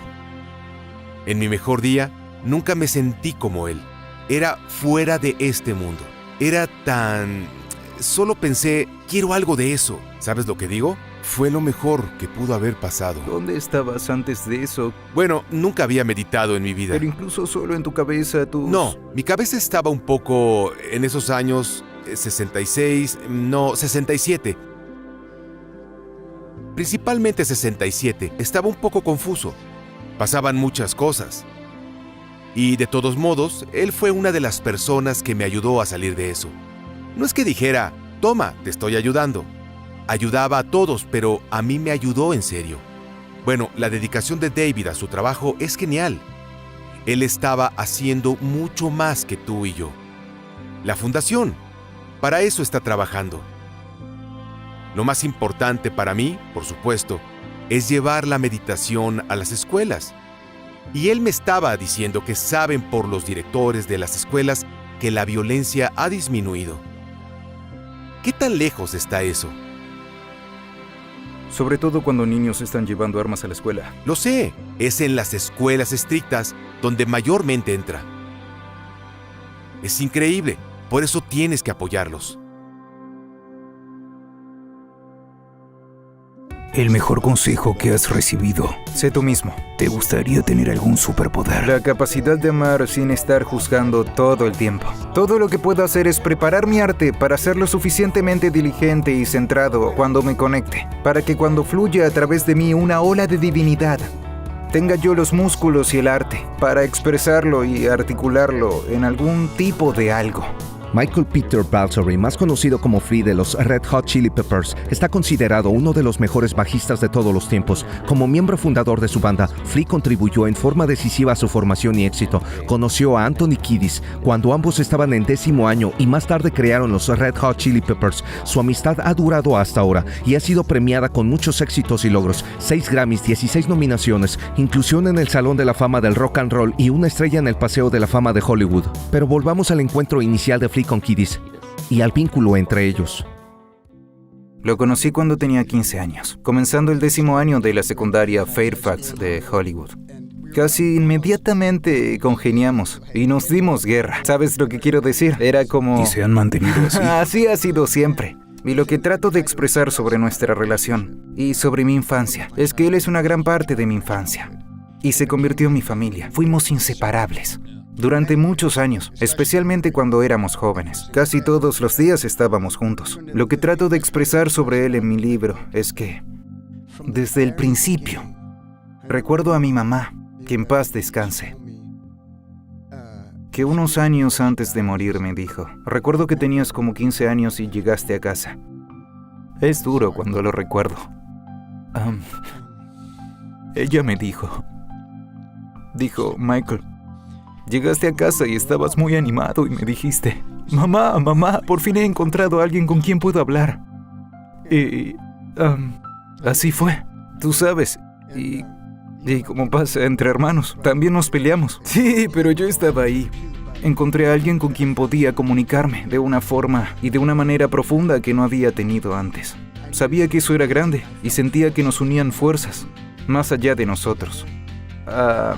[SPEAKER 7] En mi mejor día, nunca me sentí como él. Era fuera de este mundo. Era tan... Solo pensé, quiero algo de eso. ¿Sabes lo que digo?
[SPEAKER 9] fue lo mejor que pudo haber pasado.
[SPEAKER 2] ¿Dónde estabas antes de eso?
[SPEAKER 7] Bueno, nunca había meditado en mi vida.
[SPEAKER 2] Pero incluso solo en tu cabeza,
[SPEAKER 7] No, mi cabeza estaba un poco en esos años 67. Principalmente 67. Estaba un poco confuso. Pasaban muchas cosas. Y de todos modos, él fue una de las personas que me ayudó a salir de eso. No es que dijera, toma, te estoy ayudando. Ayudaba a todos, pero a mí me ayudó en serio. Bueno, la dedicación de David a su trabajo es genial. Él estaba haciendo mucho más que tú y yo. La fundación, para eso está trabajando. Lo más importante para mí, por supuesto, es llevar la meditación a las escuelas. Y él me estaba diciendo que saben por los directores de las escuelas que la violencia ha disminuido. ¿Qué tan lejos está eso?
[SPEAKER 2] Sobre todo cuando niños están llevando armas a la escuela.
[SPEAKER 7] Lo sé, es en las escuelas estrictas donde mayormente entra. Es increíble, por eso tienes que apoyarlos.
[SPEAKER 2] El mejor consejo que has recibido. Sé tú mismo. ¿Te gustaría tener algún superpoder? La capacidad de amar sin estar juzgando todo el tiempo. Todo lo que puedo hacer es preparar mi arte para ser lo suficientemente diligente y centrado cuando me conecte, para que cuando fluya a través de mí una ola de divinidad, tenga yo los músculos y el arte para expresarlo y articularlo en algún tipo de algo.
[SPEAKER 3] Michael Peter Balsary, más conocido como Flea de los Red Hot Chili Peppers, está considerado uno de los mejores bajistas de todos los tiempos. Como miembro fundador de su banda, Flea contribuyó en forma decisiva a su formación y éxito. Conoció a Anthony Kiedis cuando ambos estaban en 10º año y más tarde crearon los Red Hot Chili Peppers. Su amistad ha durado hasta ahora y ha sido premiada con muchos éxitos y logros. 6 Grammys, 16 nominaciones, inclusión en el Salón de la Fama del Rock and Roll y una estrella en el Paseo de la Fama de Hollywood. Pero volvamos al encuentro inicial de Flea con Kiedis y al vínculo entre ellos.
[SPEAKER 2] Lo conocí cuando tenía 15 años, comenzando el 10º año de la secundaria Fairfax de Hollywood. Casi inmediatamente congeniamos y nos dimos guerra. ¿Sabes lo que quiero decir? Era como...
[SPEAKER 10] Y se han mantenido así.
[SPEAKER 2] Así ha sido siempre. Y lo que trato de expresar sobre nuestra relación y sobre mi infancia es que él es una gran parte de mi infancia. Y se convirtió en mi familia. Fuimos inseparables. Durante muchos años, especialmente cuando éramos jóvenes, casi todos los días estábamos juntos. Lo que trato de expresar sobre él en mi libro es que, desde el principio, recuerdo a mi mamá, que en paz descanse, que unos años antes de morir me dijo, recuerdo que tenías como 15 años y llegaste a casa. Es duro cuando lo recuerdo. Ella me dijo, Michael, llegaste a casa y estabas muy animado y me dijiste, mamá, por fin he encontrado a alguien con quien puedo hablar. Y así fue, tú sabes, y como pasa entre hermanos, también nos peleamos. Sí, pero yo estaba ahí. Encontré a alguien con quien podía comunicarme de una forma y de una manera profunda que no había tenido antes. Sabía que eso era grande y sentía que nos unían fuerzas, más allá de nosotros.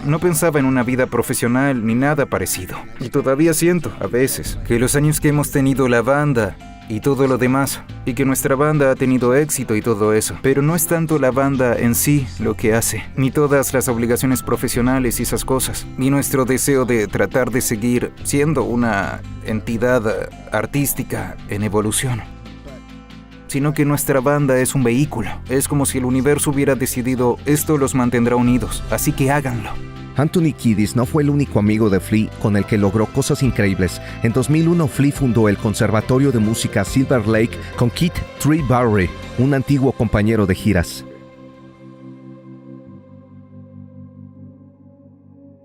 [SPEAKER 2] No pensaba en una vida profesional ni nada parecido. Y todavía siento, a veces, que los años que hemos tenido la banda y todo lo demás, y que nuestra banda ha tenido éxito y todo eso. Pero no es tanto la banda en sí lo que hace, ni todas las obligaciones profesionales y esas cosas, ni nuestro deseo de tratar de seguir siendo una entidad artística en evolución, sino que nuestra banda es un vehículo. Es como si el universo hubiera decidido: esto los mantendrá unidos, así que háganlo.
[SPEAKER 3] Anthony Kiedis no fue el único amigo de Flea con el que logró cosas increíbles. En 2001, Flea fundó el Conservatorio de Música Silver Lake con Keith Tree Barry, un antiguo compañero de giras.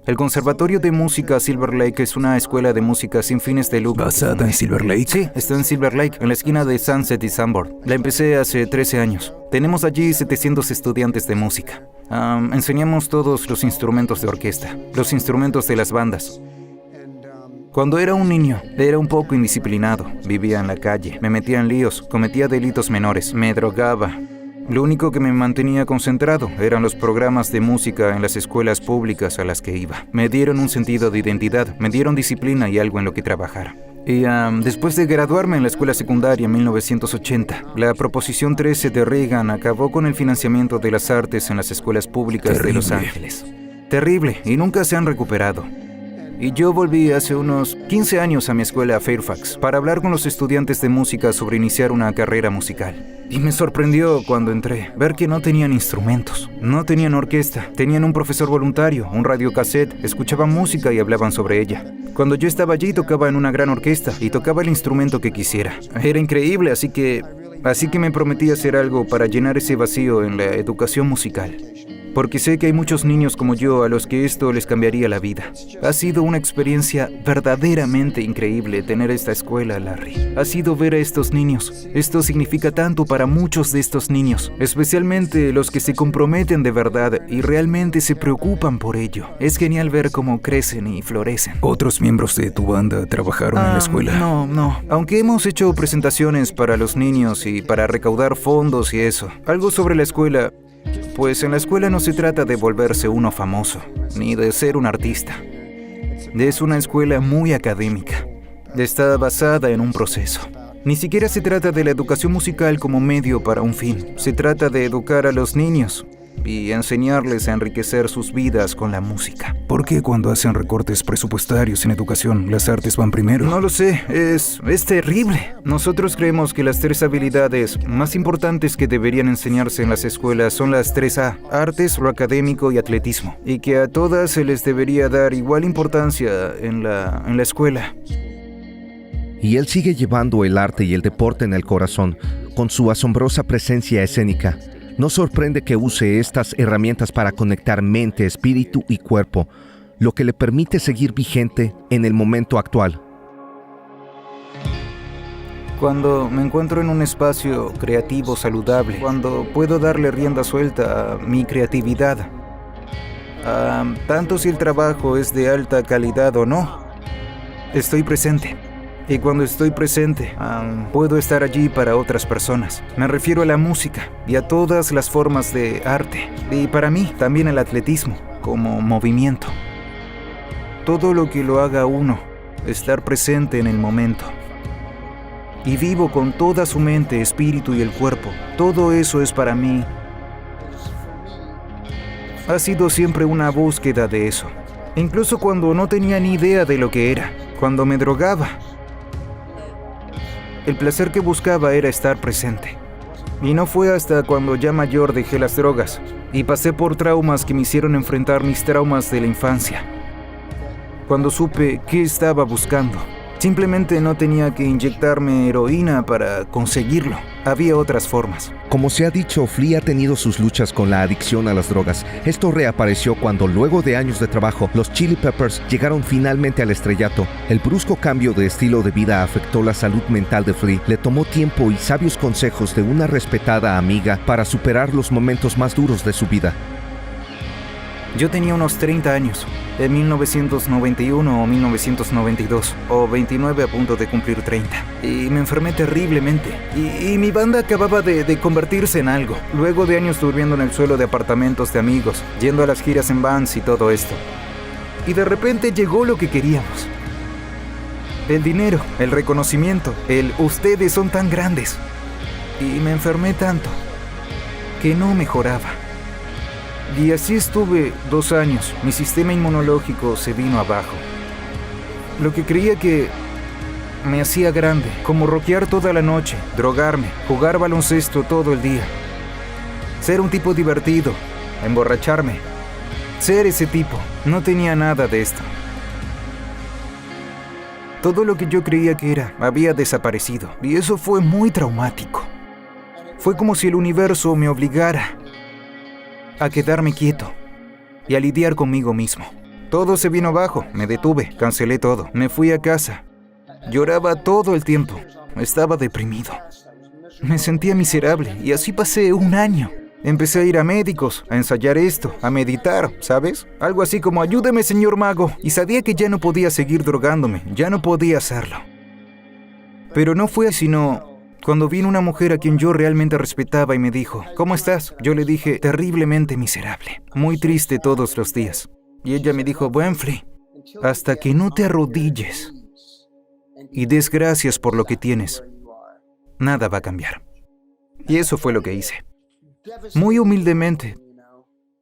[SPEAKER 2] El Conservatorio de Música Silver Lake es una escuela de música sin fines de lucro.
[SPEAKER 5] ¿Basada en Silver Lake?
[SPEAKER 2] Sí, está en Silver Lake, en la esquina de Sunset y Sanborn. La empecé hace 13 años. Tenemos allí 700 estudiantes de música. Enseñamos todos los instrumentos de orquesta, los instrumentos de las bandas. Cuando era un niño, era un poco indisciplinado. Vivía en la calle, me metía en líos, cometía delitos menores, me drogaba. Lo único que me mantenía concentrado eran los programas de música en las escuelas públicas a las que iba. Me dieron un sentido de identidad, me dieron disciplina y algo en lo que trabajar. Y después de graduarme en la escuela secundaria en 1980, la Proposición 13 de Reagan acabó con el financiamiento de las artes en las escuelas públicas de Los Ángeles. Terrible, y nunca se han recuperado. Y yo volví hace unos 15 años a mi escuela Fairfax para hablar con los estudiantes de música sobre iniciar una carrera musical. Y me sorprendió cuando entré ver que no tenían instrumentos, no tenían orquesta, tenían un profesor voluntario, un radiocassette, escuchaban música y hablaban sobre ella. Cuando yo estaba allí tocaba en una gran orquesta y tocaba el instrumento que quisiera. Era increíble, así que me prometí hacer algo para llenar ese vacío en la educación musical. Porque sé que hay muchos niños como yo a los que esto les cambiaría la vida. Ha sido una experiencia verdaderamente increíble tener esta escuela, Larry. Ha sido ver a estos niños. Esto significa tanto para muchos de estos niños, especialmente los que se comprometen de verdad y realmente se preocupan por ello. Es genial ver cómo crecen y florecen.
[SPEAKER 5] ¿Otros miembros de tu banda trabajaron en la escuela?
[SPEAKER 2] No. Aunque hemos hecho presentaciones para los niños y para recaudar fondos y eso. Algo sobre la escuela. Pues en la escuela no se trata de volverse uno famoso, ni de ser un artista. Es una escuela muy académica. Está basada en un proceso. Ni siquiera se trata de la educación musical como medio para un fin. Se trata de educar a los niños y enseñarles a enriquecer sus vidas con la música.
[SPEAKER 5] ¿Por qué cuando hacen recortes presupuestarios en educación, las artes van primero?
[SPEAKER 2] No lo sé, es terrible. Nosotros creemos que las 3 habilidades más importantes que deberían enseñarse en las escuelas son las 3A, artes, lo académico y atletismo, y que a todas se les debería dar igual importancia en la escuela.
[SPEAKER 3] Y él sigue llevando el arte y el deporte en el corazón, con su asombrosa presencia escénica. No sorprende que use estas herramientas para conectar mente, espíritu y cuerpo, lo que le permite seguir vigente en el momento actual.
[SPEAKER 2] Cuando me encuentro en un espacio creativo saludable, cuando puedo darle rienda suelta a mi creatividad, tanto si el trabajo es de alta calidad o no, estoy presente. Y cuando estoy presente, puedo estar allí para otras personas. Me refiero a la música y a todas las formas de arte. Y para mí, también el atletismo, como movimiento. Todo lo que lo haga uno, estar presente en el momento. Y vivo con toda su mente, espíritu y el cuerpo. Todo eso es para mí. Ha sido siempre una búsqueda de eso. Incluso cuando no tenía ni idea de lo que era. Cuando me drogaba. El placer que buscaba era estar presente. Y no fue hasta cuando ya mayor dejé las drogas y pasé por traumas que me hicieron enfrentar mis traumas de la infancia. Cuando supe qué estaba buscando. Simplemente no tenía que inyectarme heroína para conseguirlo. Había otras formas.
[SPEAKER 3] Como se ha dicho, Flea ha tenido sus luchas con la adicción a las drogas. Esto reapareció cuando, luego de años de trabajo, los Chili Peppers llegaron finalmente al estrellato. El brusco cambio de estilo de vida afectó la salud mental de Flea. Le tomó tiempo y sabios consejos de una respetada amiga para superar los momentos más duros de su vida.
[SPEAKER 2] Yo tenía unos 30 años, en 1991 o 1992, o 29 a punto de cumplir 30. Y me enfermé terriblemente. Y mi banda acababa de convertirse en algo. Luego de años durmiendo en el suelo de apartamentos de amigos, yendo a las giras en vans y todo esto. Y de repente llegó lo que queríamos. el dinero, el reconocimiento, ustedes son tan grandes. Y me enfermé tanto que no mejoraba. Y así estuve 2 años. Mi sistema inmunológico se vino abajo. Lo que creía que me hacía grande, como rockear toda la noche, drogarme, jugar baloncesto todo el día, ser un tipo divertido, emborracharme, ser ese tipo, no tenía nada de esto. Todo lo que yo creía que era había desaparecido, y eso fue muy traumático. Fue como si el universo me obligara a quedarme quieto y a lidiar conmigo mismo. Todo se vino abajo, me detuve, cancelé todo, me fui a casa. Lloraba todo el tiempo, estaba deprimido. Me sentía miserable y así pasé 1 año. Empecé a ir a médicos, a ensayar esto, a meditar, ¿sabes? Algo así como ayúdeme, señor mago. Y sabía que ya no podía seguir drogándome, ya no podía hacerlo. Pero no fue sino cuando vino una mujer a quien yo realmente respetaba y me dijo, ¿cómo estás? Yo le dije, terriblemente miserable, muy triste todos los días. Y ella me dijo, buen Flea, hasta que no te arrodilles y des gracias por lo que tienes, nada va a cambiar. Y eso fue lo que hice. Muy humildemente,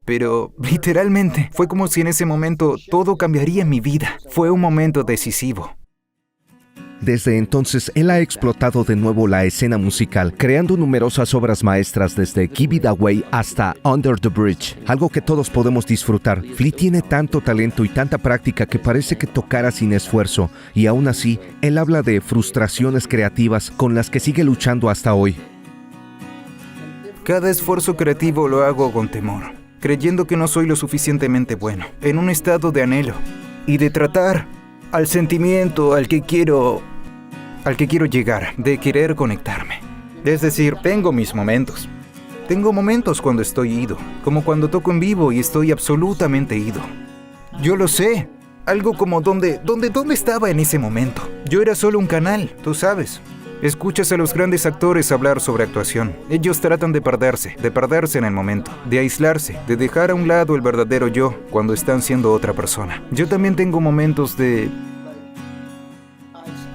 [SPEAKER 2] pero literalmente fue como si en ese momento todo cambiaría en mi vida. Fue un momento decisivo.
[SPEAKER 3] Desde entonces, él ha explotado de nuevo la escena musical, creando numerosas obras maestras desde Give It Away hasta Under the Bridge, algo que todos podemos disfrutar. Flea tiene tanto talento y tanta práctica que parece que tocara sin esfuerzo, y aún así, él habla de frustraciones creativas con las que sigue luchando hasta hoy.
[SPEAKER 2] Cada esfuerzo creativo lo hago con temor, creyendo que no soy lo suficientemente bueno, en un estado de anhelo y de tratar al sentimiento al que quiero llegar, de querer conectarme. Es decir, tengo mis momentos. Tengo momentos cuando estoy ido, como cuando toco en vivo y estoy absolutamente ido. Yo lo sé, algo como ¿dónde estaba en ese momento? Yo era solo un canal, tú sabes. Escuchas a los grandes actores hablar sobre actuación. Ellos tratan de perderse en el momento, de aislarse, de dejar a un lado el verdadero yo cuando están siendo otra persona. Yo también tengo momentos de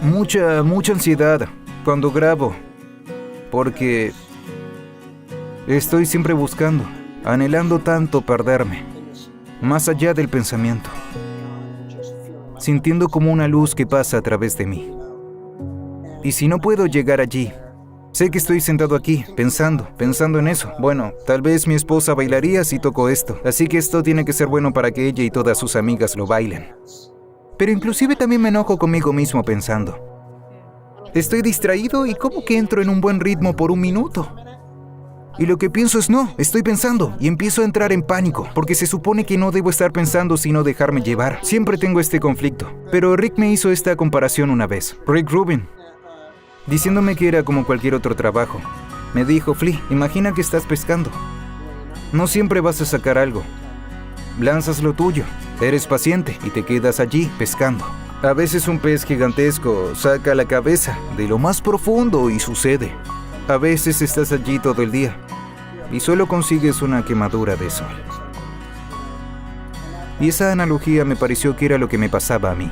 [SPEAKER 2] mucha ansiedad cuando grabo, porque estoy siempre buscando, anhelando tanto perderme, más allá del pensamiento, sintiendo como una luz que pasa a través de mí. Y si no puedo llegar allí, sé que estoy sentado aquí, pensando en eso. Bueno, tal vez mi esposa bailaría si toco esto, así que esto tiene que ser bueno para que ella y todas sus amigas lo bailen. Pero inclusive también me enojo conmigo mismo pensando, estoy distraído y ¿cómo que entro en un buen ritmo por 1 minuto? Y lo que pienso es no, estoy pensando y empiezo a entrar en pánico, porque se supone que no debo estar pensando sino dejarme llevar. Siempre tengo este conflicto. Pero Rick me hizo esta comparación una vez. Rick Rubin, diciéndome que era como cualquier otro trabajo. Me dijo, Flea, imagina que estás pescando. No siempre vas a sacar algo. Lanzas lo tuyo, eres paciente y te quedas allí pescando. A veces un pez gigantesco saca la cabeza de lo más profundo y sucede. A veces estás allí todo el día y solo consigues una quemadura de sol. Y esa analogía me pareció que era lo que me pasaba a mí.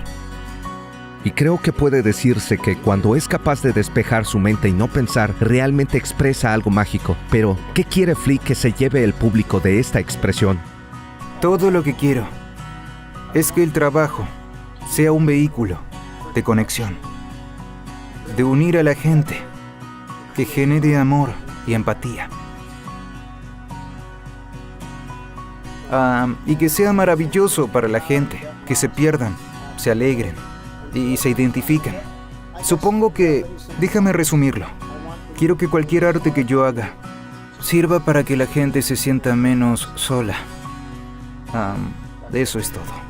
[SPEAKER 3] Y creo que puede decirse que cuando es capaz de despejar su mente y no pensar, realmente expresa algo mágico. Pero, ¿qué quiere Flea que se lleve el público de esta expresión?
[SPEAKER 2] Todo lo que quiero es que el trabajo sea un vehículo de conexión, de unir a la gente, que genere amor y empatía. Y que sea maravilloso para la gente, que se pierdan, se alegren y se identifiquen. Supongo que, déjame resumirlo, quiero que cualquier arte que yo haga sirva para que la gente se sienta menos sola. Eso es todo.